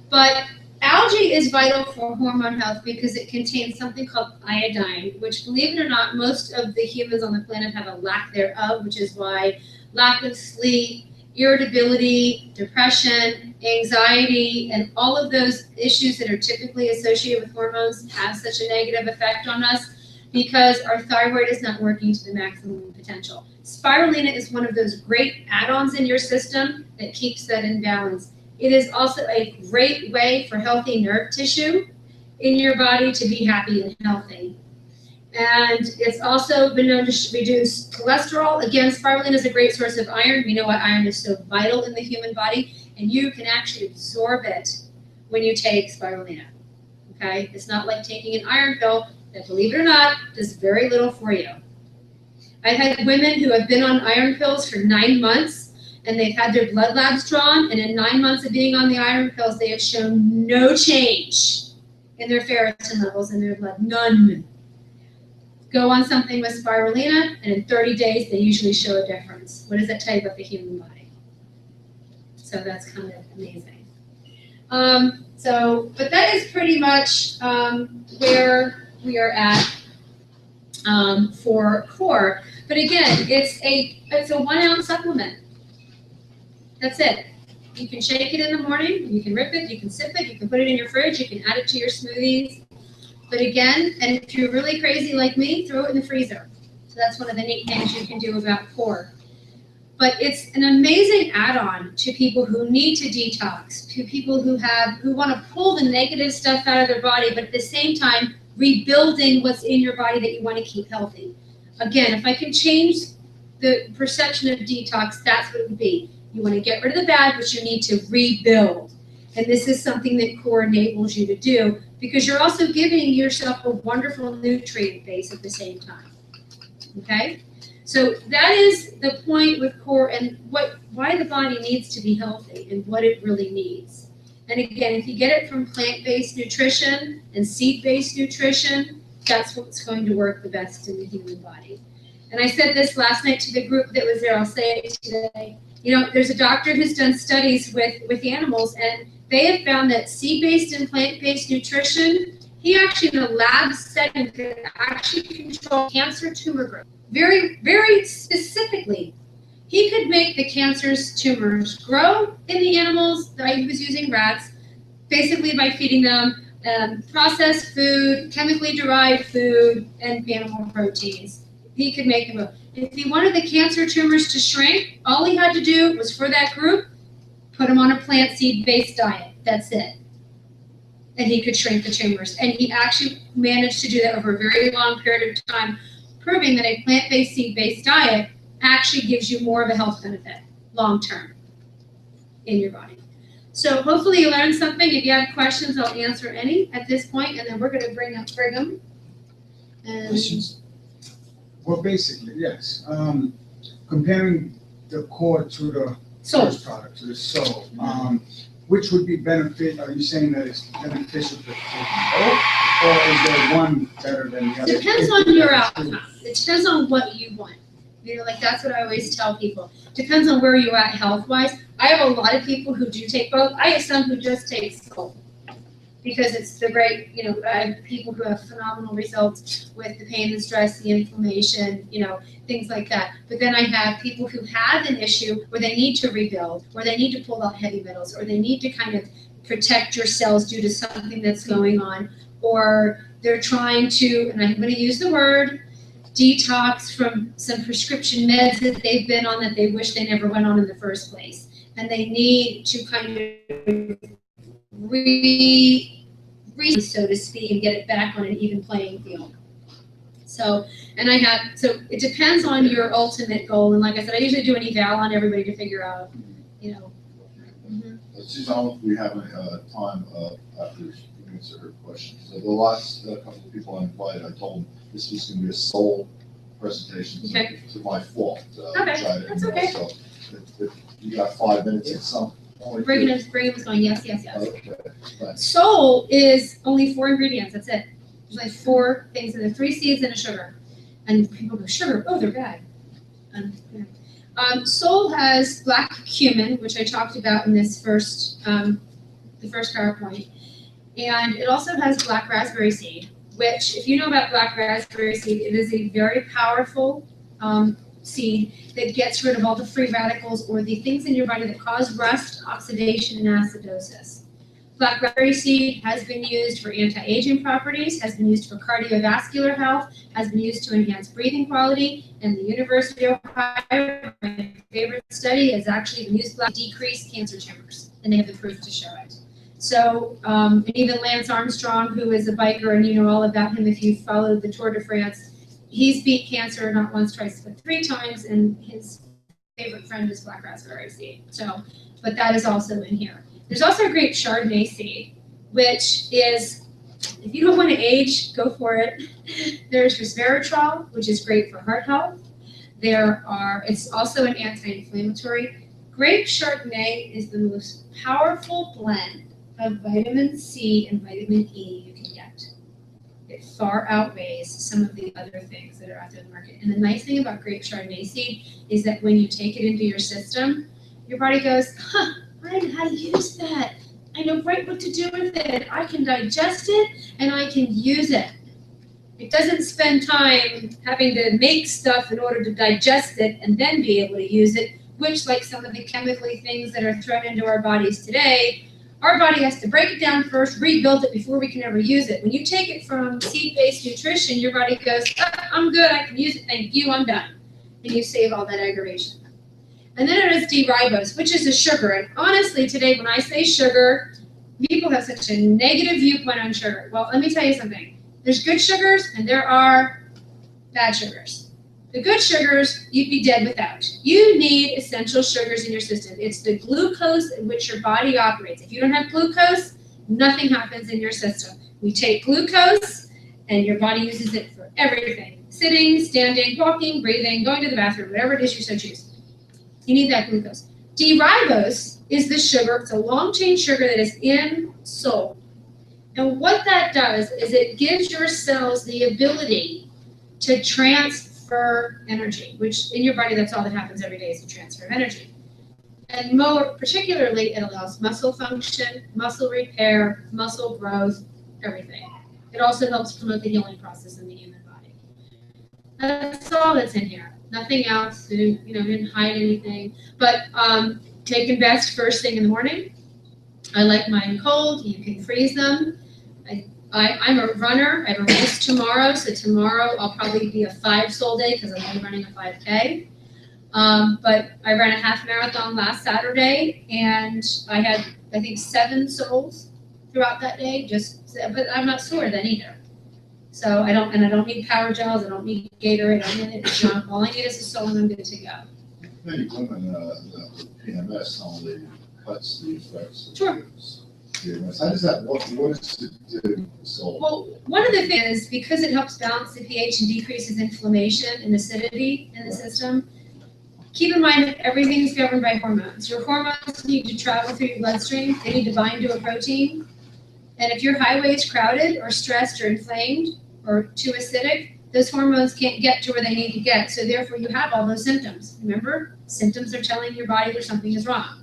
but algae is vital for hormone health because it contains something called iodine, which, believe it or not, most of the humans on the planet have a lack thereof, which is why lack of sleep, irritability, depression, anxiety, and all of those issues that are typically associated with hormones have such a negative effect on us because our thyroid is not working to the maximum potential. Spirulina is one of those great add-ons in your system that keeps that in balance. It is also a great way for healthy nerve tissue in your body to be happy and healthy. And it's also been known to reduce cholesterol. Again, spirulina is a great source of iron. We know why iron is so vital in the human body, and you can actually absorb it when you take spirulina. Okay? It's not like taking an iron pill that, believe it or not, does very little for you. I've had women who have been on iron pills for 9 months, and they've had their blood labs drawn, and in 9 months of being on the iron pills, they have shown no change in their ferritin levels in their blood, none. Go on something with spirulina, and in 30 days, they usually show a difference. What does that tell you about the human body? So that's kind of amazing. But that is pretty much where we are at for core. But again, it's a 1 ounce supplement. That's it. You can shake it in the morning, you can rip it, you can sip it, you can put it in your fridge, you can add it to your smoothies. But again, and if you're really crazy like me, throw it in the freezer. So that's one of the neat things you can do about core. But it's an amazing add-on to people who need to detox, to people who want to pull the negative stuff out of their body, but at the same time, rebuilding what's in your body that you want to keep healthy. Again, if I can change the perception of detox, that's what it would be. You want to get rid of the bad, but you need to rebuild. And this is something that core enables you to do because you're also giving yourself a wonderful nutrient base at the same time. Okay? So that is the point with core and why the body needs to be healthy and what it really needs. And again, if you get it from plant-based nutrition and seed-based nutrition, that's what's going to work the best in the human body. And I said this last night to the group that was there, I'll say it today. There's a doctor who's done studies with animals, and they have found that seed-based and plant-based nutrition, he actually in a lab setting could actually control cancer tumor growth. Very, very specifically, he could make the cancer's tumors grow in the animals that he was using, rats, basically by feeding them processed food, chemically derived food, and animal proteins. He could make them grow. If he wanted the cancer tumors to shrink, all he had to do was for that group, put them on a plant seed-based diet. That's it. And he could shrink the tumors. And he actually managed to do that over a very long period of time, proving that a plant-based seed-based diet actually gives you more of a health benefit long-term in your body. So hopefully you learned something. If you have questions, I'll answer any at this point, and then we're going to bring up Brigham. Questions? Well, basically, yes. Comparing the core to the first product, to the soul, which would be are you saying that it's beneficial to both, or is there one better than the other? Depends on your outcome. It depends on what you want. That's what I always tell people. Depends on where you're at health-wise. I have a lot of people who do take both. I have some who just take soul because it's the great, I have people who have phenomenal results with the pain, the stress, the inflammation, things like that. But then I have people who have an issue where they need to rebuild, or they need to pull out heavy metals, or they need to kind of protect your cells due to something that's going on, or they're trying to, and I'm going to use the word, detox from some prescription meds that they've been on that they wish they never went on in the first place. And they need to kind of so to speak, and get it back on an even playing field. So it depends on your ultimate goal. And like I said, I usually do an eval on everybody to figure out, Suzanne, if we have time after you answer her question. So the last couple of people I invited, I told them this was going to be a sole presentation to my fault. Okay, that's okay. So if you got 5 minutes at some point. Brigham is going, yes. Okay, thanks. Soul is only 4 ingredients, that's it. There's like 4 things, and 3 seeds and a sugar. And people go, sugar, oh, they're bad. Soul has black cumin, which I talked about in this first, the first PowerPoint. And it also has black raspberry seed, which, if you know about black raspberry seed, it is a very powerful seed that gets rid of all the free radicals or the things in your body that cause rust, oxidation, and acidosis. Black raspberry seed has been used for anti-aging properties, has been used for cardiovascular health, has been used to enhance breathing quality, and the University of Ohio, my favorite study, has actually been used to decrease cancer tumors, and they have the proof to show it. So, and even Lance Armstrong, who is a biker, and you know all about him if you followed the Tour de France, he's beat cancer not once, twice, but 3 times, and his favorite friend is black raspberry seed. So, but that is also in here. There's also a great Chardonnay seed, which is, if you don't want to age, go for it. There's resveratrol, which is great for heart health. It's also an anti-inflammatory. Grape Chardonnay is the most powerful blend of vitamin C and vitamin E you can get. It far outweighs some of the other things that are out there in the market. And the nice thing about grape Chardonnay seed is that when you take it into your system, your body goes, huh, I know how to use that. I know right what to do with it. I can digest it and I can use it. It doesn't spend time having to make stuff in order to digest it and then be able to use it, which, like some of the chemically things that are thrown into our bodies today, our body has to break it down first, rebuild it before we can ever use it. When you take it from seed-based nutrition, your body goes, I'm good, I can use it, thank you, I'm done. And you save all that aggravation. And then there is D-ribose, which is a sugar. And honestly, today, when I say sugar, people have such a negative viewpoint on sugar. Well, let me tell you something. There's good sugars and there are bad sugars. The good sugars, you'd be dead without. You need essential sugars in your system. It's the glucose in which your body operates. If you don't have glucose, nothing happens in your system. We take glucose and your body uses it for everything. Sitting, standing, walking, breathing, going to the bathroom, whatever it is you so choose. You need that glucose. D-ribose is the sugar. It's a long-chain sugar that is in soul. And what that does is it gives your cells the ability to transfer energy, which in your body, that's all that happens every day is the transfer of energy. And more particularly, it allows muscle function, muscle repair, muscle growth, everything. It also helps promote the healing process in the human body. That's all that's in here. Nothing else, didn't hide anything. But taken best first thing in the morning. I like mine cold. You can freeze them. I'm a runner. I have a race tomorrow. So tomorrow I'll probably be a 5 soul day because I'm only running a 5K. But I ran a half marathon last Saturday and I had, I think, 7 souls throughout that day. But I'm not sore then either. So I don't need power gels, I don't need Gatorade, I don't need it. All I need is a soul and I'm good to go. Many women with PMS only cuts the effects of Sure. PMS. How does that, what does it do to the soul? Well, one of the things is because it helps balance the pH and decreases inflammation and acidity in the system, keep in mind that everything is governed by hormones. Your hormones need to travel through your bloodstream, they need to bind to a protein. And if your highway is crowded or stressed or inflamed or too acidic, those hormones can't get to where they need to get. So therefore you have all those symptoms. Remember, symptoms are telling your body that something is wrong.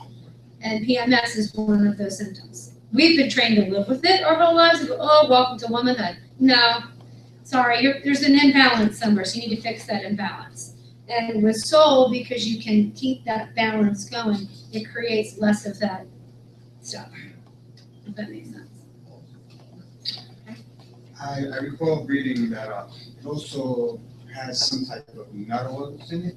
And PMS is one of those symptoms. We've been trained to live with it our whole lives. Go, oh, welcome to womanhood. No, sorry, there's an imbalance somewhere, so you need to fix that imbalance. And with soul, because you can keep that balance going, it creates less of that stuff, if that makes sense. I recall reading that it also has some type of nut oils in it?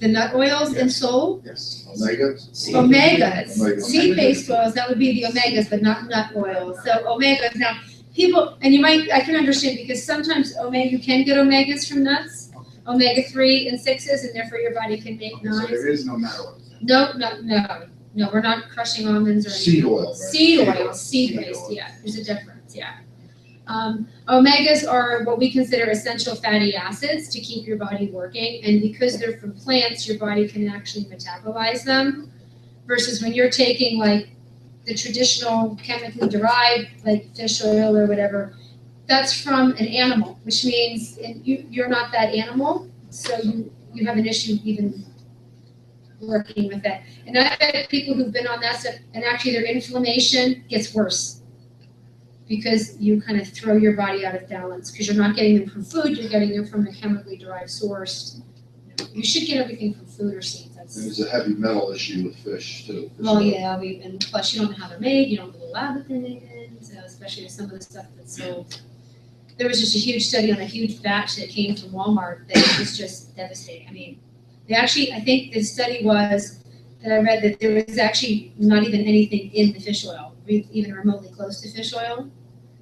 The nut oils in Yes. Sol, Yes. Omegas? omegas, Omegas. seed-based oils, that would be the omegas, but not nut oils. So omegas, now, people, and you might, I can understand, because sometimes you can get omegas from nuts, omega-3 and 6s, and therefore your body can make Okay, so nines. there is no nut oil. No, we're not crushing almonds or anything. Seed oil, right? Seed Seed oil, oil. seed-based, Seed oil. yeah, there's a difference, yeah. Omegas are what we consider essential fatty acids to keep your body working, and because they're from plants, your body can actually metabolize them, versus when you're taking like the traditional chemically derived, like fish oil or whatever, that's from an animal, which means you're not that animal, so you have an issue even working with that. And I've had people who've been on that stuff, and actually their inflammation gets worse because you kind of throw your body out of balance, because you're not getting them from food, you're getting them from a chemically derived source. You should get everything from food or seeds. There's a heavy metal issue with fish too. Well, yeah, and plus you don't know how they're made, you don't know the lab that they're made in, so especially with some of the stuff that's sold. There was just a huge study on a huge batch that came from Walmart that was just devastating. I mean, they actually, I think the study was, that I read, that there was actually not even anything in the fish oil, even remotely close to fish oil.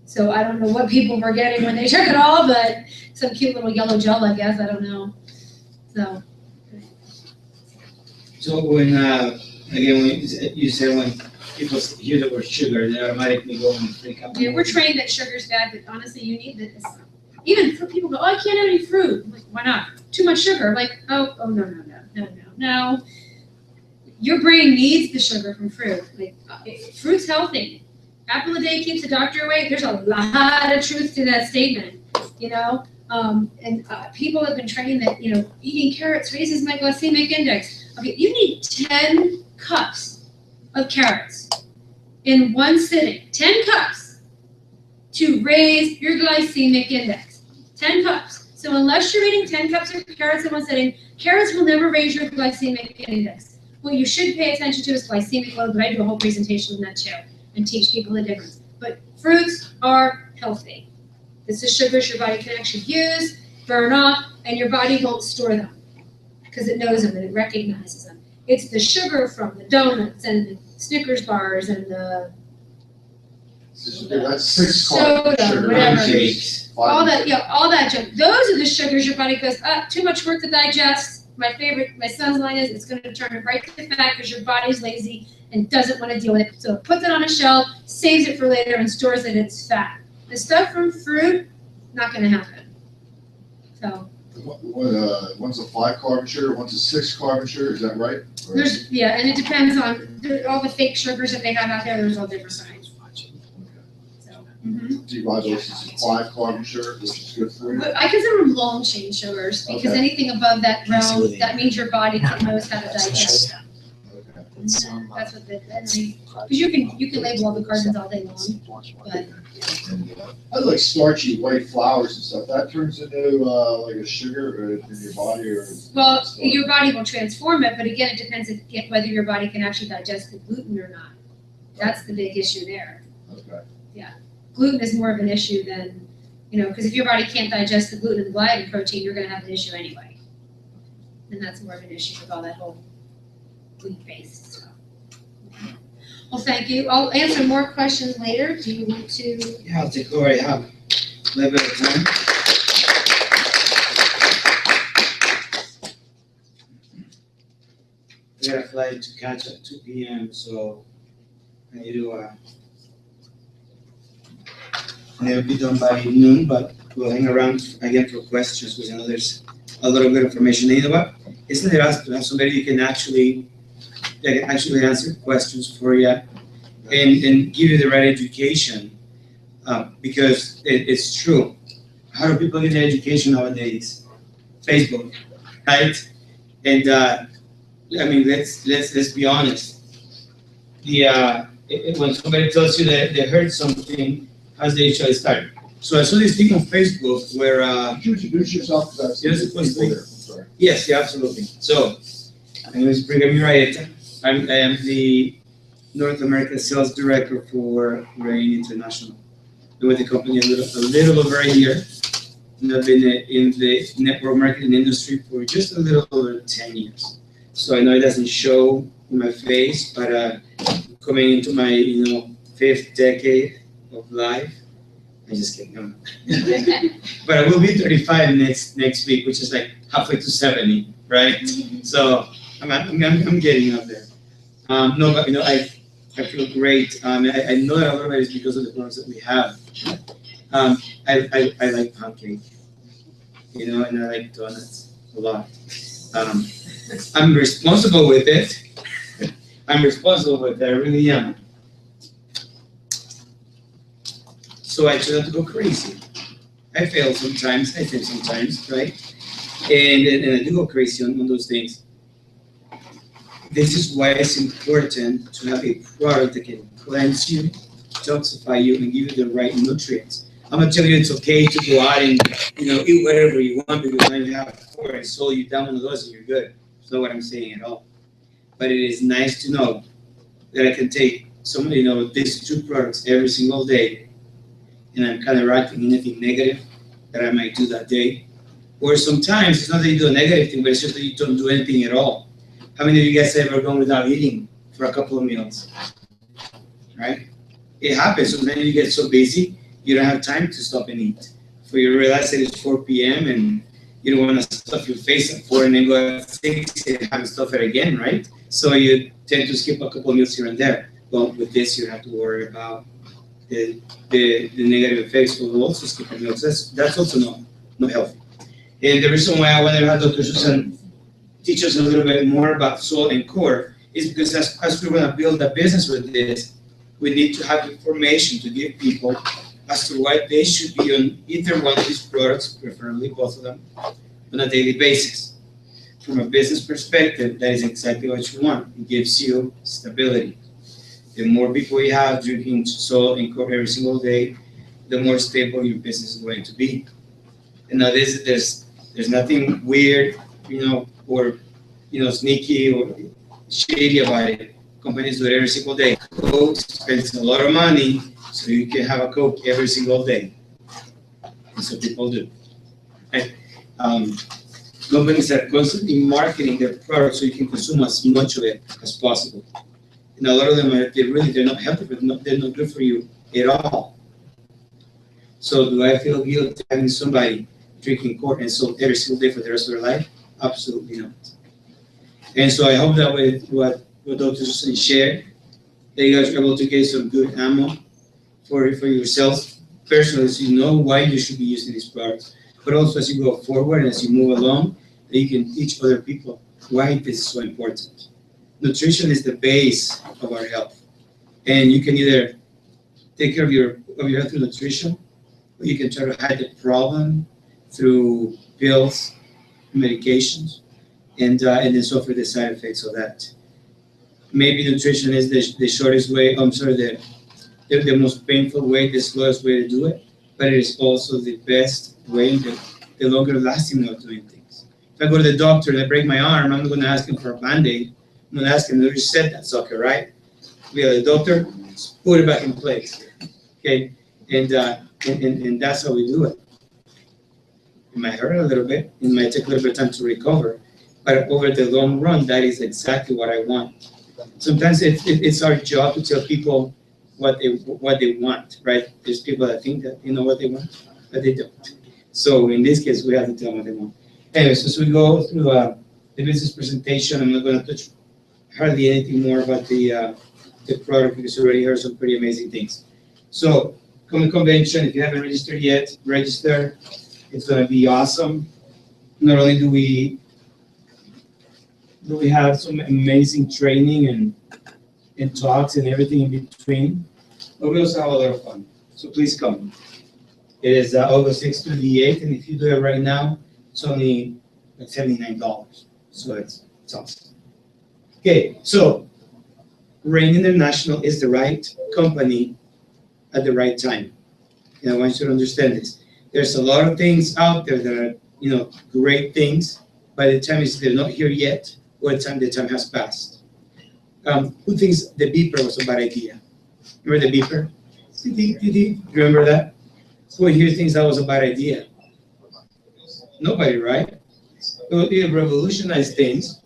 So I don't know what people were getting when they took it all, but some cute little yellow gel, I guess, I don't know. So when, again, when you said when people hear the word sugar, they automatically go and think about. Yeah, we're trained that sugar's bad, but honestly, you need this. Even for people go, oh, I can't have any fruit. I'm like, why not? Too much sugar. Like, oh, no. Your brain needs the sugar from fruit. Like, fruit's healthy. Apple a day keeps the doctor away. There's a lot of truth to that statement, you know? People have been trained that, you know, eating carrots raises my glycemic index. Okay, you need 10 cups of carrots in one sitting, 10 cups to raise your glycemic index. 10 cups. So unless you're eating 10 cups of carrots in one sitting, carrots will never raise your glycemic index. What you should pay attention to is glycemic load, but I do a whole presentation on that too and teach people the difference. But fruits are healthy. This is sugars your body can actually use, burn off, and your body won't store them because it knows them and it recognizes them. It's the sugar from the donuts and the Snickers bars and the That's 6 soda, carbs. Sugar. whatever. Cakes. All that, all that junk. Those are the sugars your body goes, too much work to digest. My son's line is, it's going to turn it right to fat because your body's lazy and doesn't want to deal with it. So it puts it on a shelf, saves it for later, and stores it as fat. The stuff from fruit, not going to happen. So One's a 5 carbon sugar, one's a 6 carbon sugar, is that right? Or- and it depends on all the fake sugars that they have out there. There's all different kinds. So, D-ribose is 5 carbon sugar, which is good for you. But I consider them long chain sugars because Okay. anything above that realm, that means your body knows how to digest them. Okay. That's what because you can label all the carbons all day long, but I like starchy white flours and stuff, that turns into like a sugar in your body or? well, your body will transform it, but again, it depends whether your body can actually digest the gluten or not. That's the big issue there. Okay. Gluten is more of an issue than, because if your body can't digest the gluten and the gliadin protein, you're gonna have an issue anyway. And that's more of an issue with all that whole gluten-based stuff. Well, thank you. I'll answer more questions later. Do you want to? Yeah, I'll take over. I have a little bit of time. We got a flight to catch at 2 p.m. So I need to it'll be done by noon, but we'll hang around again for questions because I know there's a little bit of information. You know what? Isn't it us to have somebody who can actually answer questions for you and give you the right education? Because it's true. How do people get their education nowadays? Facebook, right? And I mean, let's be honest. When somebody tells you that they heard something, how's the usually start? So I saw this thing on Facebook where Could you introduce yourself? Because Yes, I've supposed to seen be. people there. I'm sorry. yes, yeah, absolutely. So my name is Brigham Urieta. I am the North American Sales Director for Rain International. Been with the company a little over a year. And I've been in the network marketing industry for just a little over 10 years. So I know it doesn't show in my face, but coming into my 5th decade of life, I just can't come. But I will be 35 next week, which is like halfway to 70, right? So I'm getting up there. No, but I feel great. I know that a lot of it is because of the products that we have. I like pancake, and I like donuts a lot. I'm responsible with it. I really am. So I try not to go crazy. I fail sometimes, right? And I do go crazy on those things. This is why it's important to have a product that can cleanse you, detoxify you, and give you the right nutrients. I'm not telling you it's okay to go out and eat whatever you want because now you have a core and soul you down one of those and you're good. That's not what I'm saying at all. But it is nice to know that I can take some these 2 products every single day, and I'm counteracting anything negative that I might do that day. Or sometimes it's not that you do a negative thing, but it's just that you don't do anything at all. How many of you guys ever gone without eating for a couple of meals? Right? It happens. Sometimes you get so busy, you don't have time to stop and eat. For you realize that it's 4 p.m. and you don't want to stuff your face at 4 and then go at 6 and have to stuff it again, right? So you tend to skip a couple of meals here and there. Well, with this, you have to worry about the negative effects of also skipping meals. That's also not healthy. And the reason why I wanted to have Dr. Susan teach us a little bit more about soul and core is because as we want to build a business with this, we need to have information to give people as to why they should be on either one of these products, preferably both of them, on a daily basis. From a business perspective, that is exactly what you want. It gives you stability. The more people you have drinking soul and core every single day, the more stable your business is going to be. And now there's nothing weird, or sneaky or shady about it. Companies do it every single day. Coke spends a lot of money so you can have a Coke every single day. And so people do. Right? Companies are constantly marketing their products so you can consume as much of it as possible. And a lot of them they're not healthy, but they're not good for you at all. So do I feel guilty having somebody drinking Coke and soda every single day for the rest of their life? Absolutely not. And so I hope that with what Dr. Susan shared, that you guys are able to get some good ammo for yourselves personally, so you know why you should be using these products. But also as you go forward and as you move along, that you can teach other people why this is so important. Nutrition is the base of our health. And you can either take care of your health through nutrition, or you can try to hide the problem through pills, medications, and then suffer the side effects of that. Maybe nutrition is the shortest way, the most painful way, the slowest way to do it, but it is also the best way and the longer lasting way of doing things. If I go to the doctor and I break my arm, I'm not going to ask him for a Band-Aid. I'm going to ask him to reset that sucker, right? We have the doctor, put it back in place, okay? And that's how we do it. It might hurt a little bit, it might take a little bit of time to recover, but over the long run, that is exactly what I want. Sometimes it's our job to tell people what they want, right? There's people that think that you know what they want, but they don't. So in this case, we have to tell them what they want. Anyway, so as we go through the business presentation, I'm not going to touch hardly anything more about the product because you already heard some pretty amazing things. So come to convention, if you haven't registered yet, register. It's going to be awesome. Not only do we have some amazing training and talks and everything in between, but we also have a lot of fun. So please come. It is August 6th through the 8th, and if you do it right now, it's only like $79. So it's awesome. Okay, so Rain International is the right company at the right time. And I want you to understand this. There's a lot of things out there that are, great things. By the time they're not here yet, or the time has passed. Who thinks the beeper was a bad idea? Remember the beeper? Remember that? Who here thinks that was a bad idea? Nobody, right? It revolutionized things.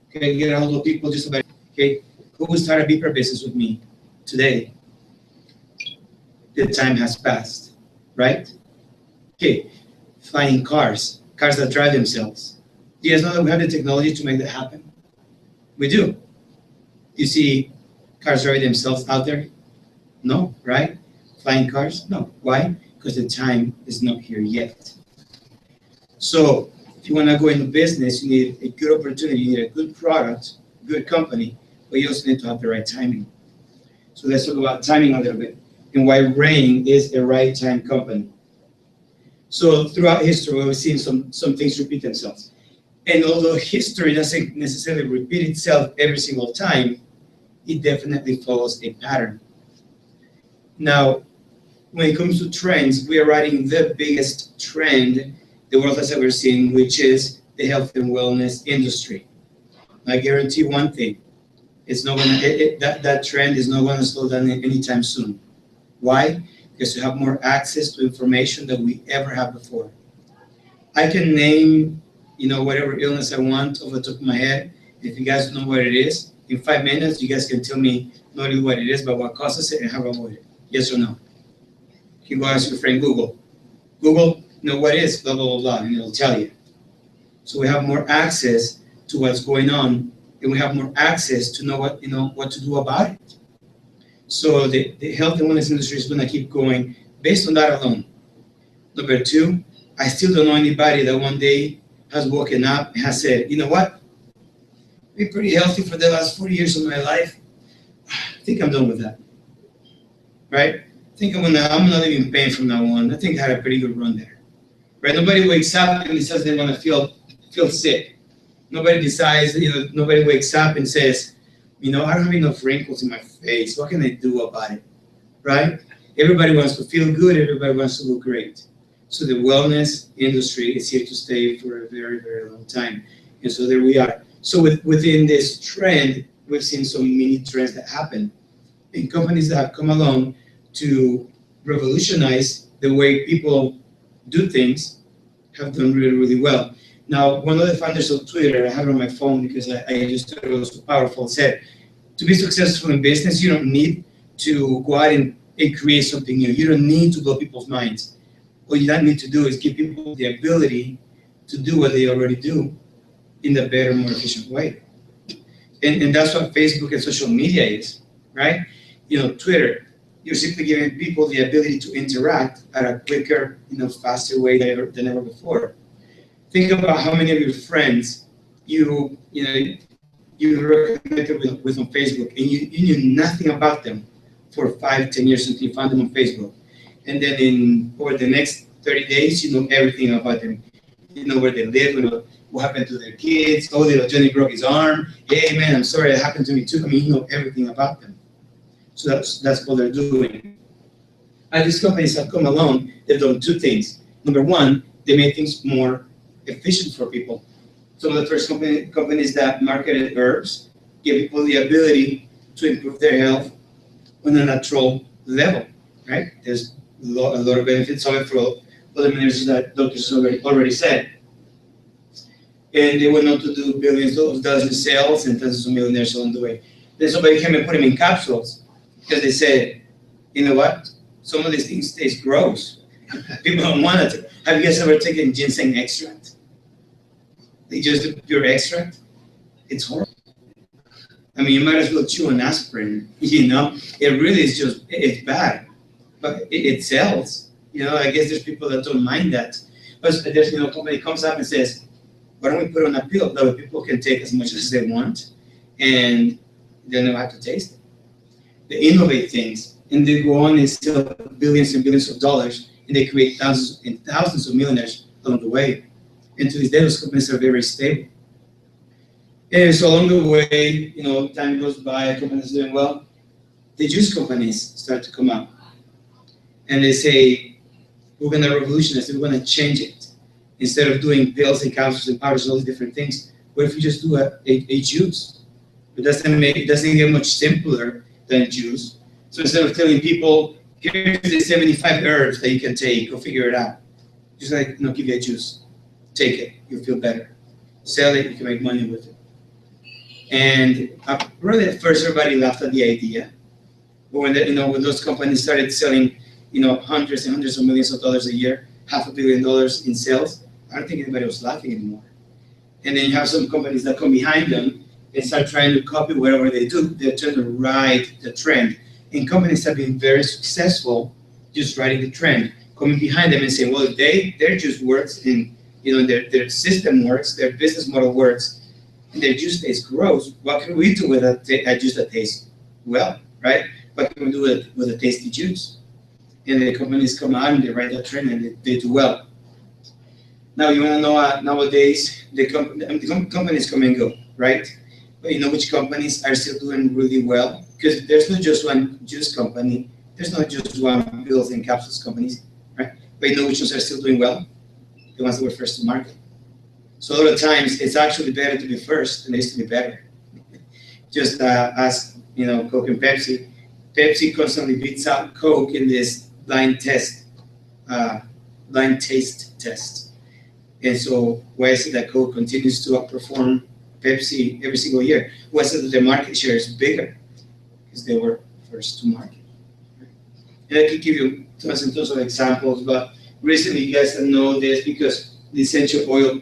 Okay, get a hold of people just about, okay, who will start a beeper business with me today? The time has passed, right? Okay, flying cars that drive themselves. Do you guys know that we have the technology to make that happen? We do. You see cars driving themselves out there? No, right? Flying cars? No. Why? Because the time is not here yet. So if you want to go into business, you need a good opportunity, you need a good product, good company, but you also need to have the right timing. So let's talk about timing a little bit and why Rain is a right time company. So throughout history, we've seen some things repeat themselves. And although history doesn't necessarily repeat itself every single time, it definitely follows a pattern. Now, when it comes to trends, we are riding the biggest trend the world has ever seen, which is the health and wellness industry. I guarantee one thing, it's not gonna, that trend is not gonna slow down anytime soon. Why? Because we have more access to information than we ever have before. I can name, whatever illness I want off the top of my head. If you guys know what it is, in 5 minutes, you guys can tell me not only what it is, but what causes it and how to avoid it. Yes or no? You can go ask your friend Google. Google, what is blah, blah, blah, blah, and it'll tell you. So we have more access to what's going on, and we have more access to know what to do about it. So the health and wellness industry is going to keep going based on that alone. Number 2, I still don't know anybody that one day has woken up and has said, you know what? I've been pretty healthy for the last 40 years of my life. I think I'm done with that. Right? I think I'm not even pain from now on. I think I had a pretty good run there. Right? Nobody wakes up and decides they want to feel sick. Nobody decides, nobody wakes up and says, I don't have enough wrinkles in my face. What can I do about it? Right? Everybody wants to feel good. Everybody wants to look great. So the wellness industry is here to stay for a very, very long time. And so there we are. So within this trend, we've seen some mini trends that happen. And companies that have come along to revolutionize the way people do things have done really, really well. Now, one of the founders of Twitter, I have it on my phone because I just thought it was so powerful, said, to be successful in business, you don't need to go out and create something new. You don't need to blow people's minds. What you need to do is give people the ability to do what they already do in a better, more efficient way. And that's what Facebook and social media is, right? Twitter, you're simply giving people the ability to interact at a quicker, faster way than ever before. Think about how many of your friends you were connected with on Facebook, and you knew nothing about them for 5-10 years until you found them on Facebook. And then over the next 30 days, you know everything about them. You know where they live, what happened to their kids. Oh, little Johnny broke his arm. Hey, man, I'm sorry, it happened to me too. You know everything about them. So that's what they're doing. As these companies have come along, they've done 2 things. Number 1, they made things more efficient for people. Some of the first companies that marketed herbs give people the ability to improve their health on a natural level, right? There's a lot of benefits of it for all the measures that doctors already said. And they went on to do billions of dollars in sales and tons of millionaires along the way. Then somebody came and put them in capsules because they said, you know what? Some of these things taste gross. People don't want it. Have you guys ever taken ginseng extract? They just do pure extract. It's horrible. You might as well chew an aspirin, It really is it's bad. But it sells. I guess there's people that don't mind that. But there's, a company comes up and says, why don't we put it on a pill? That way people can take as much as they want and they don't have to taste it. They innovate things and they go on and sell billions and billions of dollars and they create thousands and thousands of millionaires along the way. And to this day, those companies are very stable. And so along the way, time goes by, companies are doing well. The juice companies start to come up. And they say, we're going to revolutionize it, we're going to change it. Instead of doing pills and capsules and powders and all these different things, what if you just do a juice? It doesn't get much simpler than juice. So instead of telling people, here's the 75 herbs that you can take, go figure it out. Just give you a juice. take it, you feel better. Sell it, you can make money with it. And really at first everybody laughed at the idea. But when when those companies started selling, hundreds and hundreds of millions of dollars a year, $500 million in sales, I don't think anybody was laughing anymore. And then you have some companies that come behind them and start trying to copy whatever they do. They're trying to ride the trend. And companies have been very successful just riding the trend, coming behind them and saying, well, their juice works and their system works, their business model works, and their juice taste grows. What can we do with a juice that tastes well, right? What can we do with a tasty juice? And the companies come out and they ride that trend and they do well. Now you want to know nowadays the companies come and go, right? But you know which companies are still doing really well? Because there's not just one juice company, there's not just one pills and capsules companies, right? But you know which ones are still doing well? The ones that were first to market. So a lot of times it's actually better to be first than it is to be better. Just as Coke and Pepsi. Pepsi constantly beats out Coke in this blind taste test. And so why is it that Coke continues to outperform Pepsi every single year? Why is it that their market share is bigger? Because they were first to market. And I could give you tons and tons of examples, but recently you guys know this because the essential oil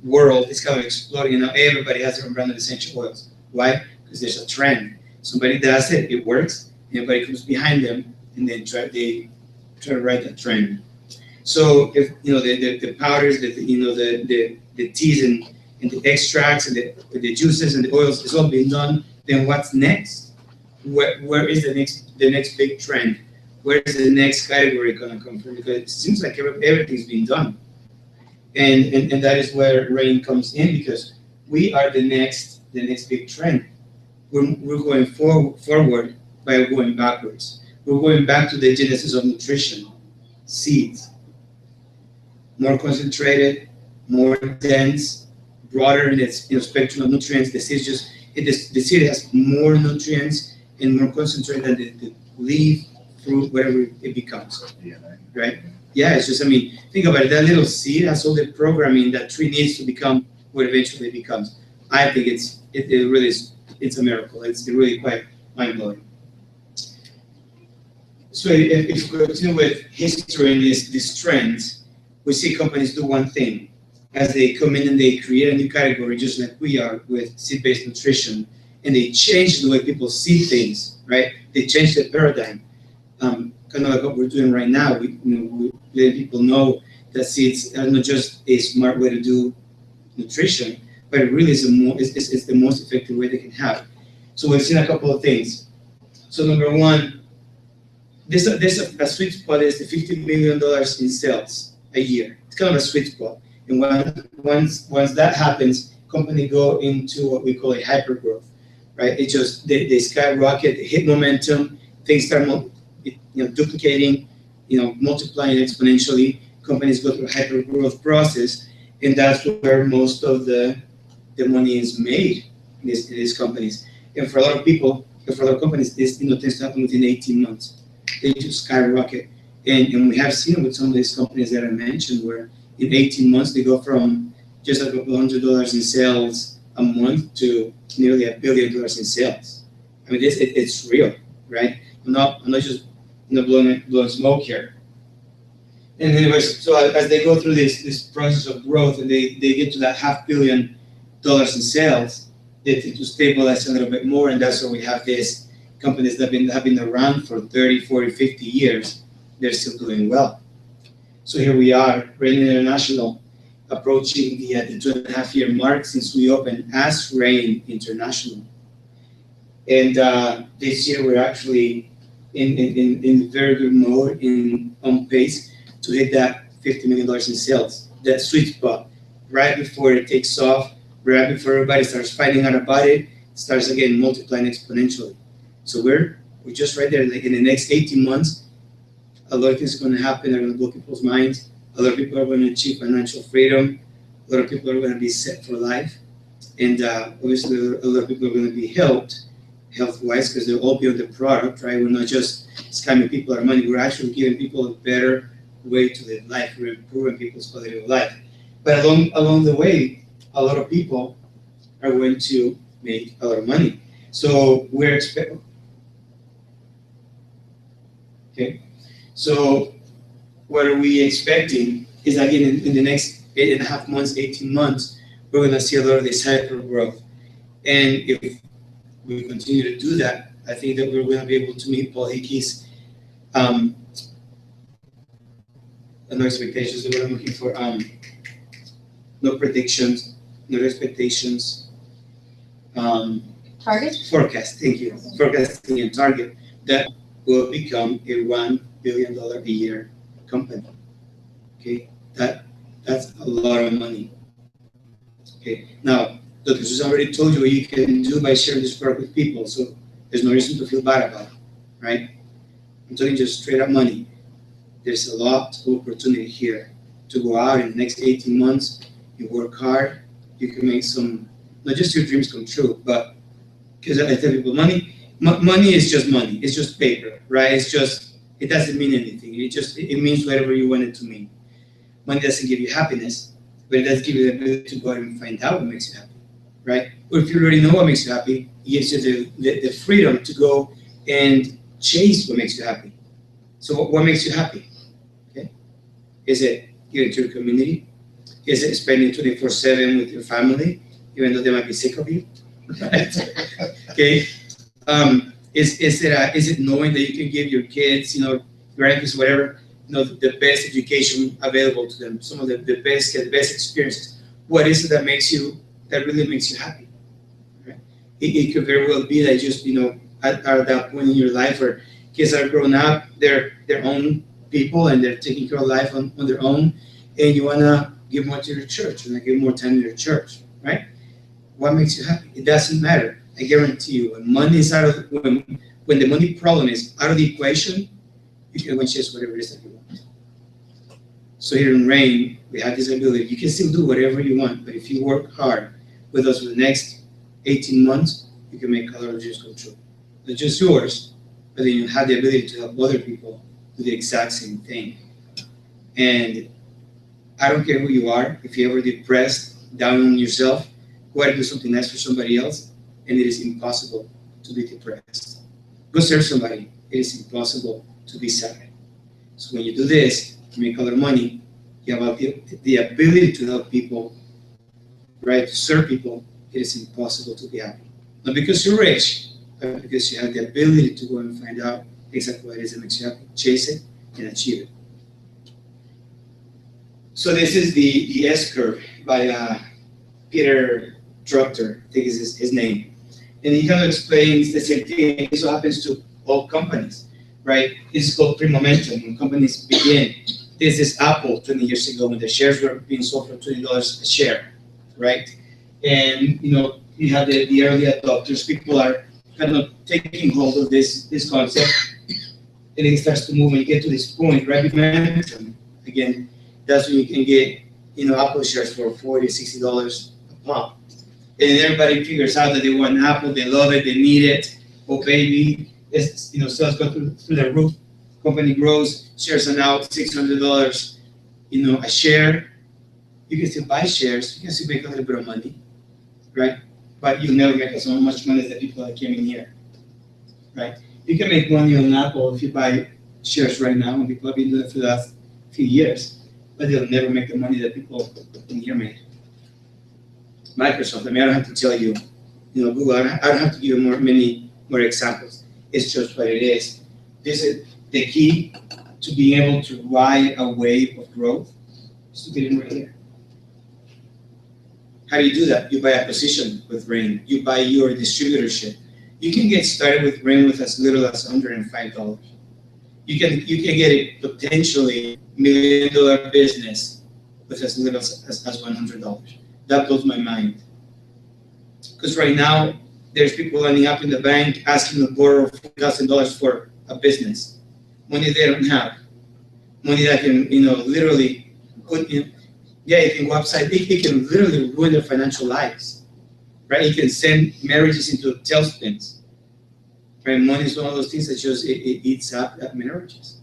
world is kind of exploding. Everybody has their own brand of essential oils. Why? Because there's a trend. Somebody does it, it works, everybody comes behind them, and then they try to ride that trend. So if the powders, the teas and the extracts and the juices and the oils is all being done, then what's next? Where is the next big trend? Where is the next category gonna come from? Because it seems like everything's being done, and that is where Rain comes in, because we are the next big trend. We're going forward by going backwards. We're going back to the genesis of nutrition, seeds. More concentrated, more dense, broader in its spectrum of nutrients. The seed has more nutrients and more concentrated than the leaf, fruit, whatever it becomes. Right? Yeah, it's just, think about it. That little seed has all the programming that tree needs to become what eventually it becomes. I think it really is. It's a miracle. It's really quite mind-blowing. So if we continue with history and these trends, we see companies do one thing. As they come in and they create a new category, just like we are with seed-based nutrition, and they change the way people see things, right? They change the paradigm. Kind of like what we're doing right now. We let people know that seeds are not just a smart way to do nutrition, but it really is it's the most effective way they can have. So we've seen a couple of things. So number one, there's a sweet spot. Is the $50 million in sales a year. It's kind of a sweet spot. And once that happens, companies go into what we call a hyper growth, right? It just they skyrocket, they hit momentum, things start duplicating, multiplying exponentially. Companies go through a hyper growth process, and that's where most of the money is made in these companies. And for a lot of people, for a lot of companies, this tends to happen within 18 months. They just skyrocket. And we have seen with some of these companies that I mentioned where in 18 months they go from just a couple $100 in sales a month to nearly $1 billion in sales. It's real, right? I'm not just blowing smoke here. And anyways, so as they go through this process of growth and they get to that $500 million in sales, they tend to stabilize a little bit more, and that's where we have these companies that have been around for 30, 40, 50 years. They're still doing well. So here we are, Rain International, approaching the 2.5-year mark since we opened as Rain International. And this year we're actually in very good mode, on pace to hit that $50 million in sales, that sweet spot, right before it takes off, right before everybody starts finding out about it, starts again multiplying exponentially. So we're just right there. Like in the next 18 months, a lot of things are going to happen. They're going to blow people's minds. A lot of people are going to achieve financial freedom. A lot of people are going to be set for life. And obviously, a lot of people are going to be helped health-wise because they'll all be on the product, right? We're not just scamming people out of money. We're actually giving people a better way to live life. We're improving people's quality of life. But along the way, a lot of people are going to make a lot of money. So we're expecting. Okay, so what are we expecting is that in the next 8.5 months, 18 months, we're gonna see a lot of this hyper growth. And if we continue to do that, I think that we're gonna be able to meet Paul Hickey's no expectations, is what I'm looking for, no predictions, no expectations, Target? forecast, thank you, forecasting and target, that will become a $1 billion a year company. Okay, that's a lot of money. Okay, now, Dr. Susan already told you what you can do by sharing this product with people, so there's no reason to feel bad about it, right? I'm talking just straight up money. There's a lot of opportunity here to go out in the next 18 months, you work hard, you can make some, not just your dreams come true, but, because I tell people, money is just money, it's just paper, right? It doesn't mean anything, it means whatever you want it to mean. Money doesn't give you happiness, but it does give you the ability to go out and find out what makes you happy, right? Or if you already know what makes you happy, it gives you the freedom to go and chase what makes you happy. So what makes you happy? Okay? Is it giving to your community? Is it spending 24/7 with your family, even though they might be sick of you? Right? Okay? Is it knowing that you can give your kids, grandkids, whatever, the best education available to them, some of the best experiences? What is it that really makes you happy? Right? It could very well be that just, at that point in your life where kids are grown up, they're their own people and they're taking care of life on their own, and you want to give more to your church, and give more time to your church, right? What makes you happy? It doesn't matter. I guarantee you, when money is when the money problem is out of the equation, you can go and chase whatever it is that you want. So here in Rain, we have this ability. You can still do whatever you want, but if you work hard with us for the next 18 months, you can make a lot of dreams come true. Not just yours, but then you have the ability to help other people do the exact same thing. And I don't care who you are, if you're ever depressed, down on yourself, go out and do something nice for somebody else, and it is impossible to be depressed. Go serve somebody, it is impossible to be sad. So when you do this, you make a lot of money, you have the ability to help people, right, to serve people, it is impossible to be happy. Not because you're rich, but because you have the ability to go and find out exactly what it is that makes you happy, chase it, and achieve it. So this is the S-curve by Peter Drucker, I think is his name. And he kind of explains the same thing. This happens to all companies, right? This is called pre-momentum, when companies begin. This is Apple 20 years ago when the shares were being sold for $20 a share, right? And, you have the early adopters. People are kind of taking hold of this concept, and it starts to move. When you get to this point, right? Momentum, again, that's when you can get, Apple shares for $40, $60 a pop. And everybody figures out that they want Apple, they love it, they need it. Oh baby, sales go through the roof. Company grows, shares are now $600, a share. You can still buy shares, you can still make a little bit of money, right? But you'll never make as much money as the people that came in here, right? You can make money on Apple if you buy shares right now, and people have been doing it for the last few years, but they'll never make the money that people in here made. Microsoft, I don't have to tell you, Google, I don't have to give you many more examples. It's just what it is. This is the key to being able to ride a wave of growth, is to get in right here. How do you do that? You buy a position with Rain. You buy your distributorship. You can get started with Rain with as little as $105. You can get a potentially $1 million business with as little as $100. That blows my mind. Because right now, there's people lining up in the bank asking to borrow $4,000 for a business. Money they don't have. Money that can, literally put in, it can go upside, it can literally ruin their financial lives. Right? It can send marriages into tailspins. Right? Money is one of those things that just, it eats up at marriages.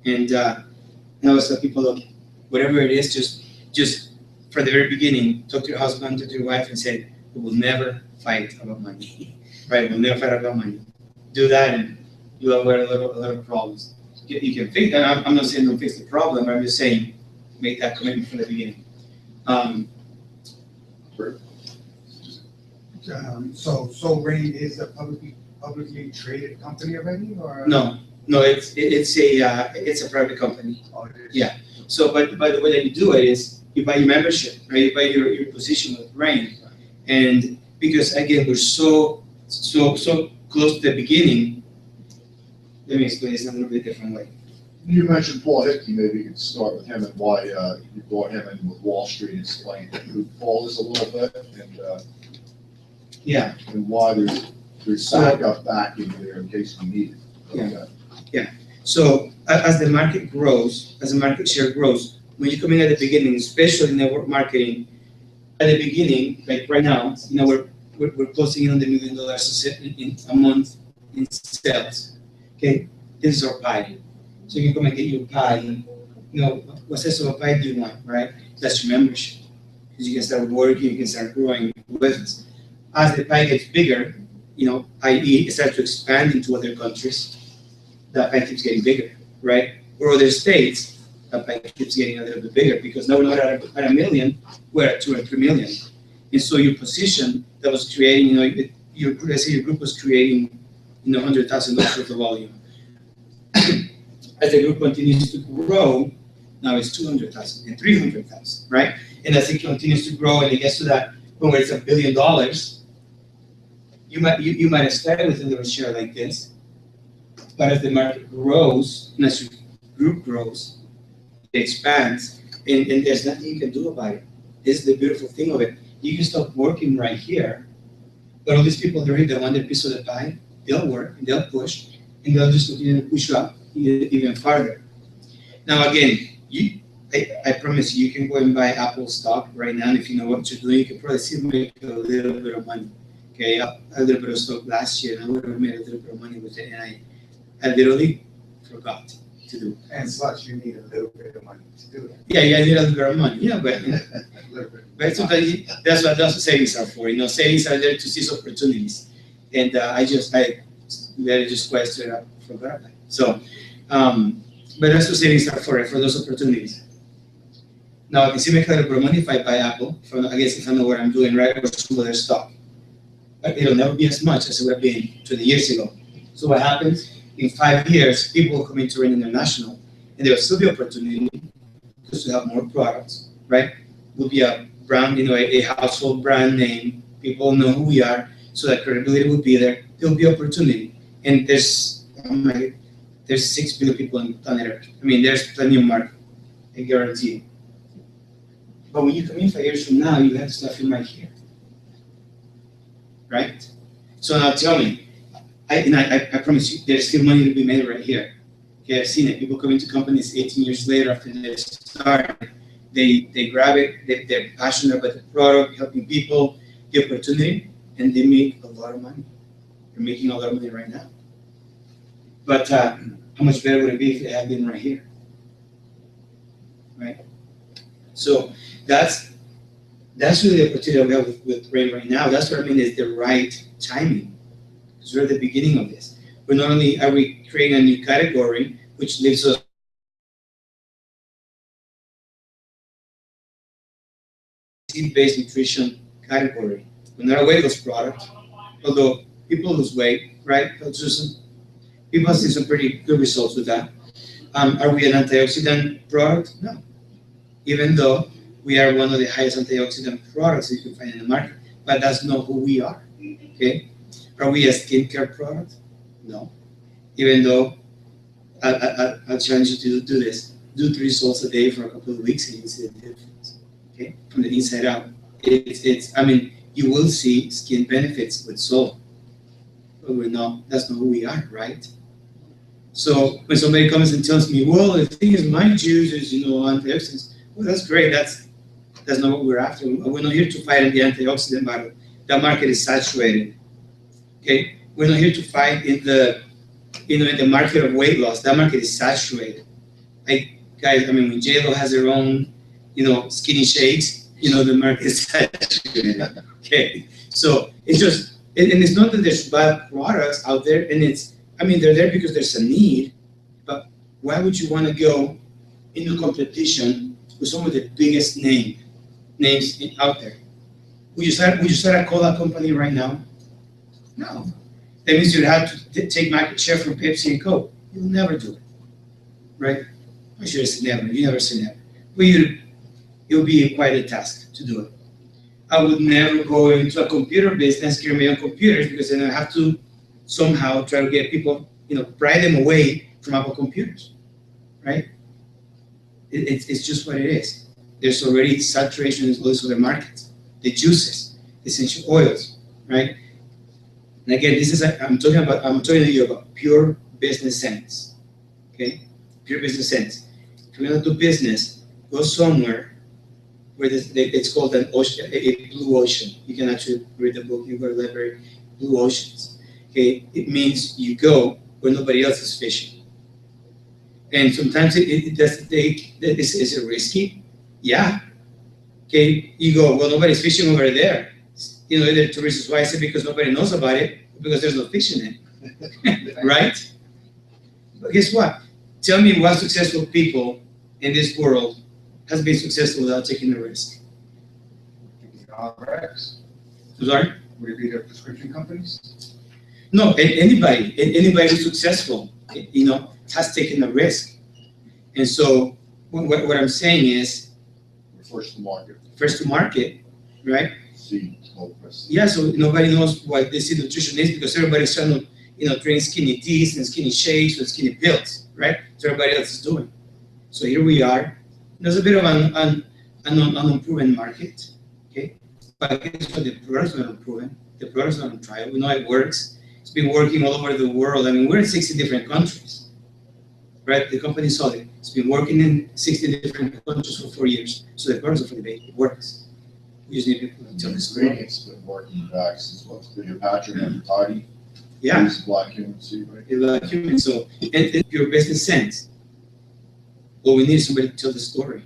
And now it's like people, look, whatever it is, just from the very beginning, talk to your husband, talk to your wife, and say, we will never fight about money, right? We'll never fight about money. Do that, and you'll avoid a lot of problems. You can fix, and I'm not saying don't fix the problem. I'm just saying make that commitment from the beginning. So Soul Rain is a publicly traded company already, or? No, it's a private company. Oh, it is? Yeah. So, but the way that you do it is you buy your membership, right? You buy your position with Rain, and because again we're so close to the beginning. Let me explain this in a little bit different way. You mentioned Paul Hickey, maybe you could start with him and why you brought him in with Wall Street and explain who Paul is a little bit Yeah. and why there's backup backing there in case we need it. Yeah. So as the market grows, as the market share grows, when you come in at the beginning, especially in network marketing, at the beginning, like right now, we're closing in on the $1 million in a month in sales. Okay, this is our pie. So you can come and get your pie. What size of a pie do you want, right? That's your membership. Because you can start working, you can start growing with us. As the pie gets bigger, i.e. it starts to expand into other countries, that pie keeps getting bigger, right? Or other states, that pie keeps getting a little bit bigger because now we're not at $1 million, we're at 2 or 3 million. And so your position that was creating, let's say your group was creating, $100,000 worth of volume. As the group continues to grow, now it's 200,000 and 300,000, right? And as it continues to grow and it gets to that point where it's $1 billion, you might have started with a little share like this, but as the market grows and as your group grows, it expands, and there's nothing you can do about it. This is the beautiful thing of it. You can stop working right here, but all these people there, they want their piece of the pie, they'll work and they'll push, and they'll just continue to push up even farther. Now again, I promise you can go and buy Apple stock right now, and if you know what you're doing, you can probably still make a little bit of money. Okay, a little bit of stock last year, and I would have made a little bit of money with it, and I literally forgot to do it. And plus, you need a little bit of money to do that. Yeah, I need a little bit of money. Yeah, but A little bit. but sometimes that's what savings are for. Savings are there to seize opportunities, and I very just questioned it, I forgot about it. So, but that's what savings are for those opportunities. Now I can still make a little bit of money if I buy Apple. If I know what I'm doing, right, or some other stock. But it'll never be as much as it would have been 20 years ago. So what happens? In 5 years, people will come into Rain International, and there will still be opportunity to have more products, right? Will be a brand, a household brand name. People know who we are, so that credibility will be there. There will be opportunity, and there's 6 billion people on planet Earth. There's plenty of market, I guarantee. But when you come in 5 years from now, you have to start from right here, right? So now tell me. I promise you, there's still money to be made right here. Okay, I've seen it. People come into companies 18 years later after they start. They grab it, they're passionate about the product, helping people, the opportunity, and they make a lot of money. They're making a lot of money right now. But how much better would it be if they had been right here? Right? So that's really the opportunity we have with Rain right now. That's what I mean is the right timing. Because we're at the beginning of this. We're not only are we creating a new category, which leaves us seed-based nutrition category. We're not a weight loss product, although people lose weight, right? People have seen some pretty good results with that. Are we an antioxidant product? No. Even though we are one of the highest antioxidant products that you can find in the market, but that's not who we are, okay? Are we a skincare product? No. Even though I'll challenge you to do this. Do 3 salts a day for a couple of weeks and you'll see the difference, okay? From the inside out. You will see skin benefits with salt, but that's not who we are, right? So when somebody comes and tells me, well, the thing is my juice is, antioxidants, well, that's great. That's not what we're after. We're not here to fight in the antioxidant battle. That market is saturated. Okay, we're not here to fight in the market of weight loss. That market is saturated. When JLo has their own, skinny shakes, the market is saturated. Okay, so it's just, and it's not that there's bad products out there, and they're there because there's a need, but why would you want to go into competition with some of the biggest names out there? Would you start a cola company right now? No. That means you'd have to take market share from Pepsi and Coke. You'll never do it, right? I should have said never. You never say never. But it'll be quite a task to do it. I would never go into a computer business, carry my own computers, because then I have to somehow try to get people, pry them away from Apple computers, right? It's just what it is. There's already saturation in all these other markets. The juices, the essential oils, right? And again, I'm talking to you about pure business sense, okay? Pure business sense. If you're gonna do business, go somewhere where it's called an ocean, a blue ocean. You can actually read the book, you go to the library, blue oceans. Okay, it means you go where nobody else is fishing. And sometimes is it risky? Yeah. Okay, you go, well, nobody's fishing over there. Either to reasons why I say because nobody knows about it, because there's no fish in it, right? But guess what? Tell me what successful people in this world has been successful without taking a risk. RX. Sorry? Would it be the prescription companies? No, anybody who's successful, has taken a risk. And so what I'm saying is, We're first to market. First to market, right? Seed, smoke press. Yeah, so nobody knows what this nutrition is because everybody's trying to drink skinny teas and skinny shakes and skinny pills, right? So everybody else is doing. So here we are. There's a bit of an unproven market, okay? But guess what? The product's not unproven. The product's not on trial. We know it works. It's been working all over the world. I mean, we're in 60 different countries, right? The company Solid. It's been working in 60 different countries for 4 years. So the product's for debate. It works. We just need people to tell the story. It's been working back since what's Cleopatra and Toddy. Yeah. Use black human seed, right? Like human. So, and your business sense. What we need is somebody to tell the story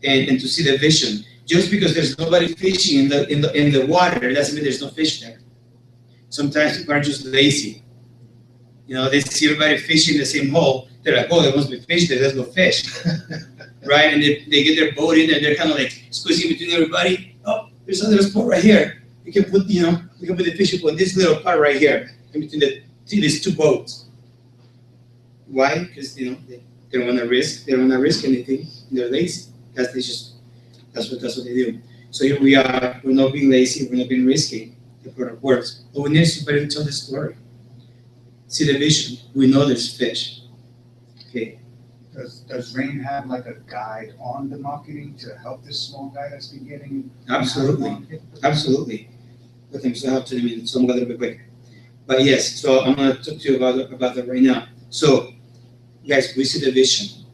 and to see the vision. Just because there's nobody fishing in the water doesn't mean there's no fish there. Sometimes people are just lazy. They see everybody fishing in the same hole. They're like, oh, there must be fish there. There's no fish, right? And they get their boat in and they're kind of like squeezing between everybody. Oh, there's another spot right here. We can put the fishing pole in this little part right here in between these two boats. Why? Because they don't want to risk. They don't want to risk anything. They're lazy. That's what they do. So here we are. We're not being lazy. We're not being risky. The product works. But we need somebody to tell the story. See the vision. We know there's fish. Okay. Does Rain have like a guide on the marketing to help this small guy that's beginning? Absolutely. Absolutely. But I'm still have to minutes, so I'm going a little bit quick. But yes, so I'm going to talk to you about that right now. So, guys, we see the vision.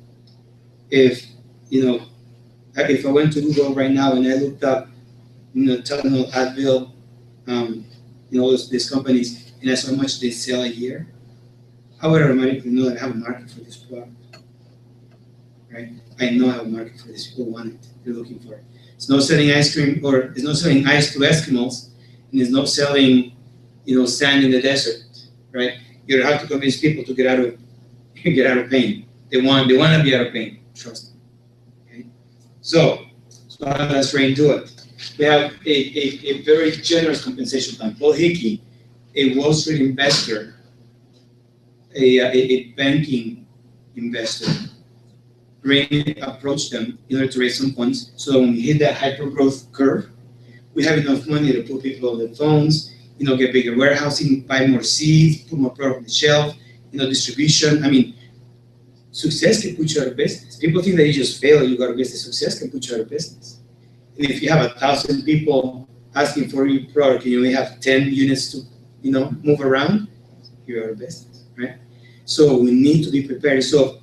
If I went to Google right now and I looked up, Tylenol, Advil, these companies, and I saw how much they sell a year, I would automatically know that I have a market for this product, right? I know I have a market for this. People want it. They're looking for it. It's not selling ice cream, or it's not selling ice to Eskimos, and it's not selling, sand in the desert, right? You have to convince people to get out of pain. They want to be out of pain. Trust me. Okay. So how does Rain do it? We have a very generous compensation plan. Paul Hickey, a Wall Street investor, a banking investor, Rain approached them in order to raise some funds. So when we hit that hyper growth curve, we have enough money to put people on the phones, get bigger warehousing, buy more seeds, put more product on the shelf, distribution. I mean, success can put you out of business. People think that you just fail, you go out of business. Success can put you out of business. And if you have 1,000 people asking for your product and you only have 10 units to, move around, you're out of business, right? So we need to be prepared. So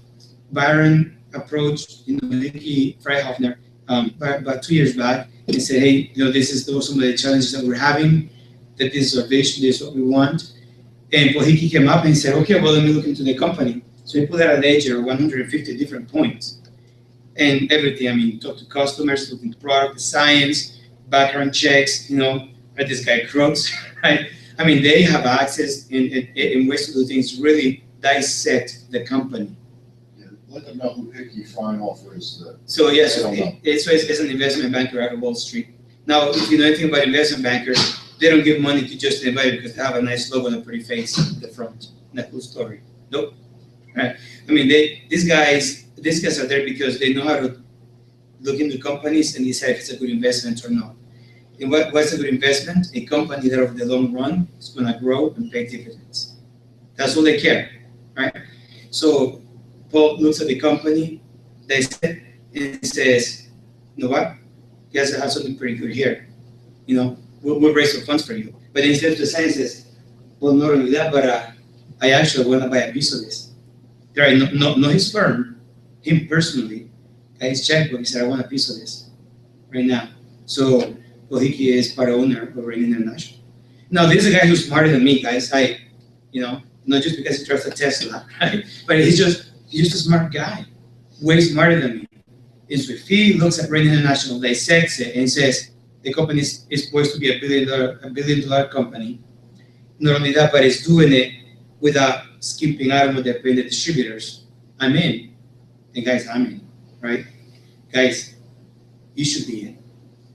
Byron approached, Nicky Freihofner about 2 years back and said, hey, those are some of the challenges that we're having, that this is our vision, this is what we want. And Hickey came up and said, okay, well, let me look into the company. So he put out a ledger of 150 different points. and everything. I mean, talk to customers, look into product, the science, background checks, are this guy crooks, right? I mean, they have access in ways to do things, really dissect the company. Yeah, let them know who Hickey Feinhofer is. So yes, I don't know. it's an investment banker out of Wall Street. Now, if you know anything about investment bankers, they don't give money to just anybody because they have a nice logo and a pretty face at the front. Not a cool story. Nope. Right? I mean, these guys are there because they know how to look into companies and decide if it's a good investment or not. And what's a good investment? A company that over the long run is going to grow and pay dividends. That's all they care, right? So Paul looks at the company, they say, and says, you know what? You guys have something pretty good here. We'll raise some funds for you. But instead the science says, well, not only that, but I actually want to buy a piece of this. Right? Not his firm, him personally. Got his checkbook. He said, I want a piece of this right now. So Hickey is part owner of Rain International. Now, this is a guy who's smarter than me, guys. Not just because he drives a Tesla, right? But he's just a smart guy, way smarter than me. And so if he looks at Rain International, dissects it, and says the company is supposed to be a billion dollar company. Not only that, but it's doing it without skimping out on what they're paying the distributors. I'm in. And guys, I'm in, right? Guys, you should be in,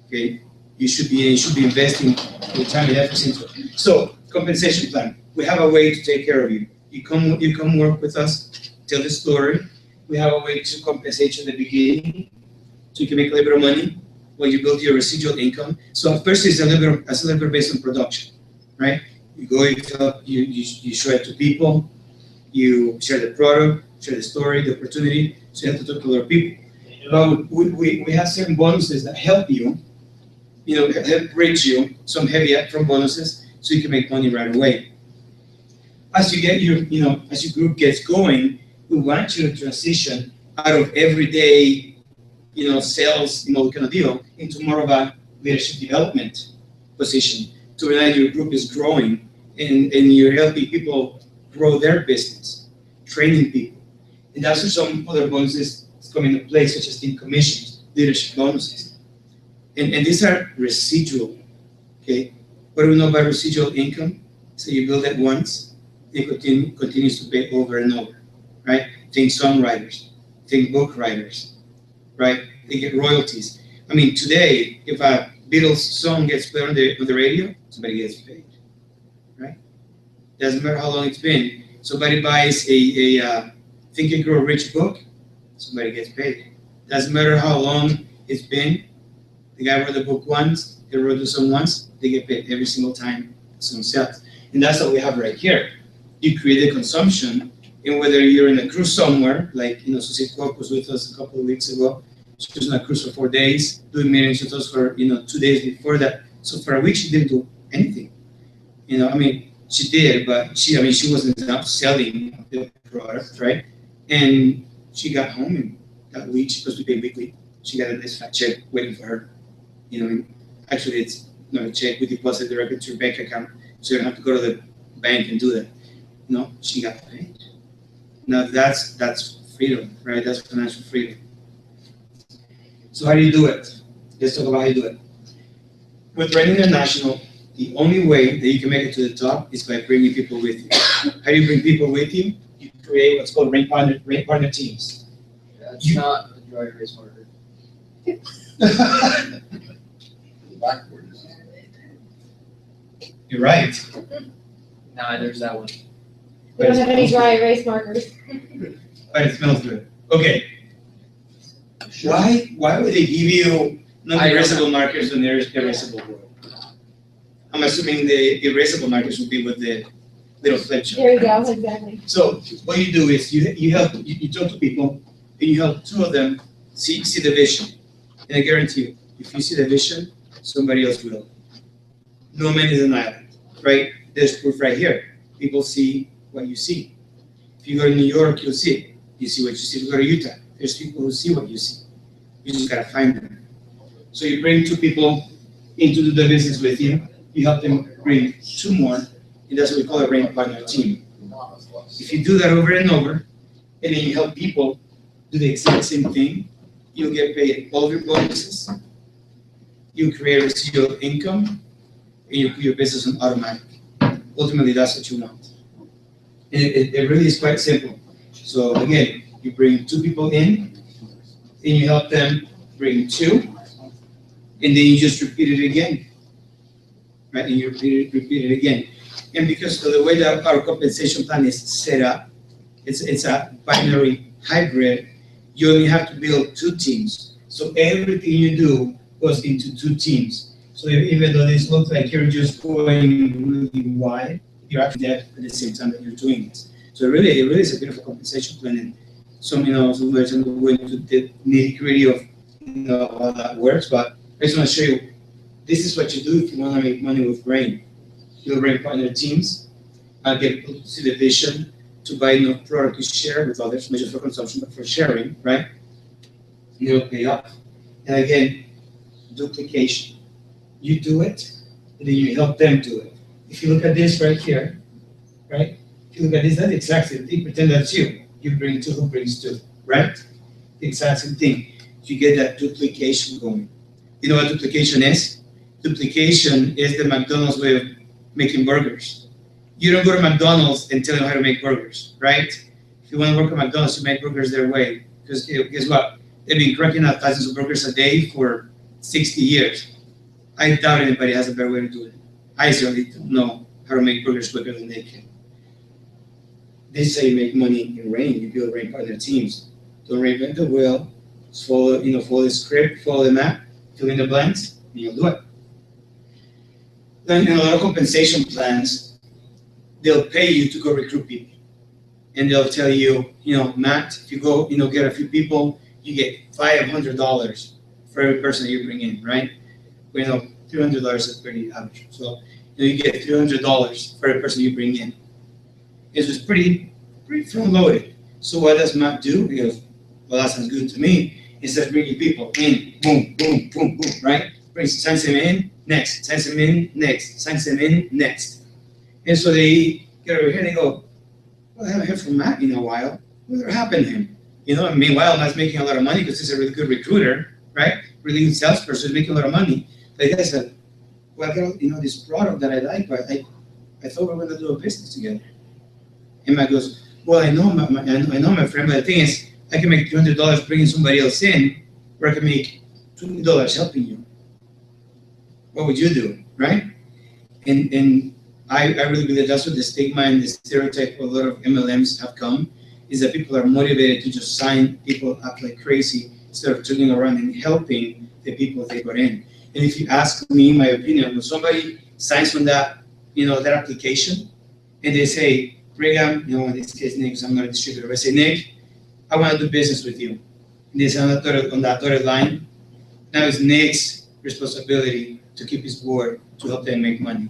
okay? You should be in, you should be investing your time and efforts into it. So, compensation plan. We have a way to take care of you. You come work with us, tell the story. We have a way to compensate you in the beginning, so you can make a little bit of money while you build your residual income. So at first it's a little bit based on production, right? You go, you show it to people, you share the product, share the story, the opportunity, so you have to talk to other people. But we have certain bonuses that help you, help bridge you, some heavy upfront bonuses, so you can make money right away. As you get as your group gets going, we want you to transition out of everyday, sales, kind of deal into more of a leadership development position. So now your group is growing and you're helping people grow their business, training people. And that's where some other bonuses come into play, such as team commissions, leadership bonuses. And these are residual, okay? What do we know about residual income? So you build it once, it continues to pay over and over, right? Think songwriters, think book writers, right? They get royalties. I mean, today, if a Beatles song gets played on the radio, somebody gets paid, right? Doesn't matter how long it's been. Somebody buys a Think and Grow Rich book, somebody gets paid. Doesn't matter how long it's been. The guy wrote the book once, they wrote the song once, they get paid every single time the song sells. And that's what we have right here. You create a consumption, and whether you're in a cruise somewhere, like Susie Kwok was with us a couple of weeks ago. She was on a cruise for 4 days, doing meetings with us for 2 days before that. So for a week she didn't do anything. She did, but she wasn't out selling the product, right? And she got home, and that week she was supposed to be paid weekly. She got a nice fat check waiting for her. Actually it's not a check, we deposit directly to your bank account, so you don't have to go to the bank and do that. She got paid. Now that's freedom, right? That's financial freedom. So how do you do it? Let's talk about how you do it. With Rain International, the only way that you can make it to the top is by bringing people with you. How do you bring people with you? You create what's called Rain Partner teams. That's not a dry erase marker. Backward. You're right. Nah, there's that one. We don't have any dry erase markers. But it smells good. Okay. Why would they give you non-erasable markers when there's erasable board? I'm assuming the erasable markers would be with the little flip chart. There you go, exactly. So what you do is you talk to people and you help two of them see the vision. And I guarantee you, if you see the vision, somebody else will. No man is an island, right? There's proof right here. People see what you see. If you go to New York, you'll see it. You see what you see. If you go to Utah, there's people who see what you see. You just gotta find them. So you bring two people into the business with you. You help them bring two more, and that's what we call a Rain Partner team. If you do that over and over, and then you help people do the exact same thing, you get paid all of your bonuses, you create residual income, and you put your business on automatic. Ultimately, that's what you want. And it really is quite simple. So again, you bring 2 people in, and you help them bring 2, and then you just repeat it again, right? And you repeat it again. And because of the way that our compensation plan is set up, it's a binary hybrid. You only have to build 2 teams. So everything you do goes into 2 teams. So even though this looks like you're just going really wide, you're actually there at the same time that you're doing this. So it really is a beautiful compensation plan. And some guys are going into the nitty-gritty of how that works, but I just want to show you, this is what you do if you want to make money with Rain. You'll bring partner teams, get people to see the vision, to buy product to share with others, not just for consumption, but for sharing, right? It'll pay off. And again, duplication. You do it, and then you help them do it. If you look at this right here, right? If you look at this, that's the exact same thing. Pretend that's you. You bring 2, who brings 2, right? The exact same thing. You get that duplication going. You know what duplication is? Duplication is the McDonald's way of making burgers. You don't go to McDonald's and tell them how to make burgers, right? If you want to work at McDonald's, you make burgers their way. Because guess what? They've been cranking out thousands of burgers a day for 60 years. I doubt anybody has a better way to do it. I certainly don't know how to make burgers quicker than they can. This is how you make money in Rain. You build Rain partner teams. Don't reinvent the wheel. Just follow the script, follow the map, fill in the blanks, and you'll do it. Then in a lot of compensation plans, they'll pay you to go recruit people. And they'll tell you, Matt, if you go, get a few people, you get $500 for every person that you bring in, right? $300 is pretty average. So you get $300 for every person you bring in. It's just pretty front loaded. So what does Matt do? He goes, well, that sounds good to me. Instead of bringing people in, boom, boom, boom, boom, right? Sends them in, next, sends them in, next, sends them in, next. And so they get over here and they go, well, I haven't heard from Matt in a while. What happened to him? And meanwhile, Matt's making a lot of money because he's a really good recruiter, right? Really good salesperson, making a lot of money. But the guy said, well, I got, this product that I like, but I thought we were going to do a business together. And Matt goes, well, I know my friend, but the thing is, I can make $200 bringing somebody else in, or I can make $20 helping you. What would you do, right? And I really believe that's what the stigma and the stereotype of a lot of MLMs have come, is that people are motivated to just sign people up like crazy instead of turning around and helping the people they got in. And if you ask me my opinion, when somebody signs on that, that application, and they say, Brigham, in this case, Nick, because I'm not a distributor, but I say, Nick, I want to do business with you. And they say on that dotted line, now it's Nick's responsibility to keep his word to help them make money,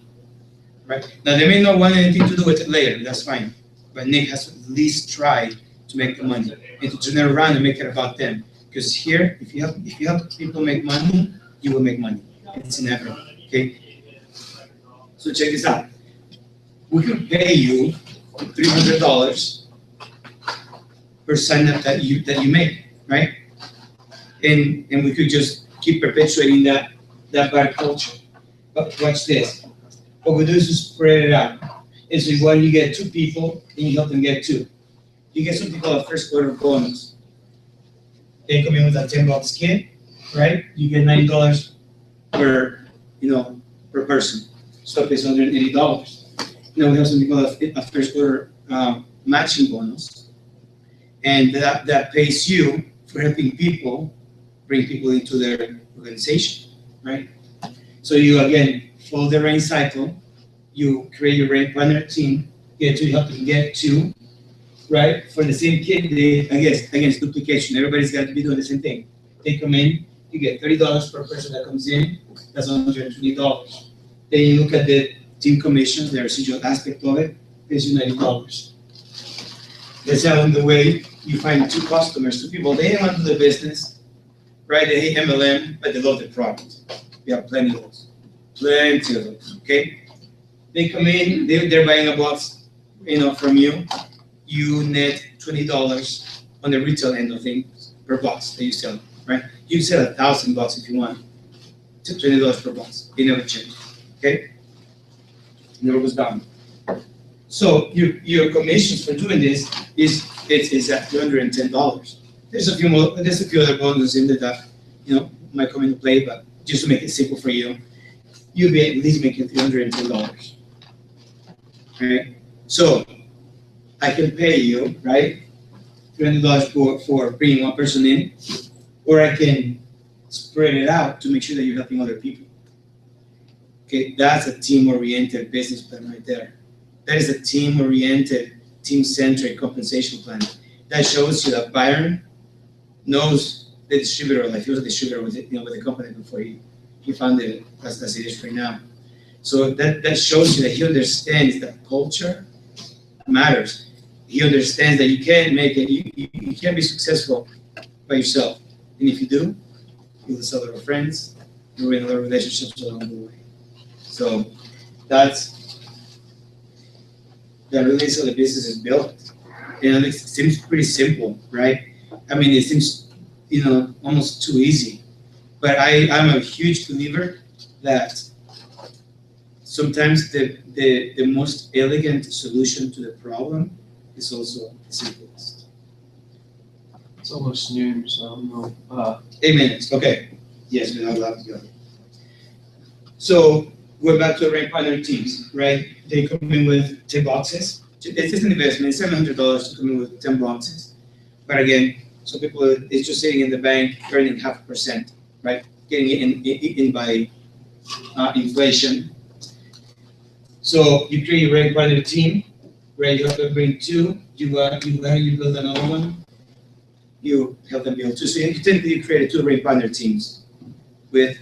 right? Now, they may not want anything to do with it later, that's fine. But Nick has to at least try to make the money and to turn it around and make it about them. Because here, if you help people make money, you will make money. It's inevitable, okay? So check this out. We could pay you $300 per sign up that you make, right? And we could just keep perpetuating that bad culture. But watch this. What we do is to spread it out. And so when you get 2 people, and you help them get 2. You get something called a first quarter bonus. They come in with a $10 kit, right? You get $90 per person. So it's $180. Now we have something called a first quarter matching bonus. And that pays you for helping people bring people into their organization, right? So you, again, follow the Rain cycle. You create your Rain partner team, help them get 2, right? For the same kid, again, it's duplication. Everybody's got to be doing the same thing. They come in, you get $30 per person that comes in. That's $120. Then you look at the team commission, the residual aspect of it, pays you $90. That's along the way you find 2 customers, 2 people. They want to do the business, right? They hate MLM, but they love the product. We have plenty of those, okay? They come in, they're buying a box, from you. You net $20 on the retail end of things per box that you sell. right? You can sell $1,000 if you want, to $20 per box. It never changed, okay? Never was down. So your commissions for doing this is at $210. There's a few other bonuses in there that, might come into play, but just to make it simple for you, you'll be at least making $310. Right? So I can pay you, right, $300 for bringing one person in, or I can spread it out to make sure that you're helping other people. Okay, that's a team-oriented business plan right there. That is a team-oriented, team-centric compensation plan. That shows you that Byron knows the distributor, like he was a distributor with the company before he founded it as it is right now. So that shows you that he understands that culture matters. He understands that you can't make it, you can't be successful by yourself. And if you do, you'll lose a lot of friends, you'll win a lot of relationships along the way. So that really is how the business is built. And it seems pretty simple, right? I mean, it seems, almost too easy. But I'm a huge believer that sometimes the most elegant solution to the problem is also the simplest. It's almost noon, so I don't know. 8 minutes, okay. Yes, we're not allowed to go. So we're back to rank partner teams, right? They come in with 10 boxes. It's an investment, it's $700 to come in with 10 boxes. But again, some people, it's just sitting in the bank, earning 0.5%, right? Getting in by inflation. So you create your rank partner team, right? You have to bring 2, you build another one, you help them build 2. So you typically create 2 rank partner teams with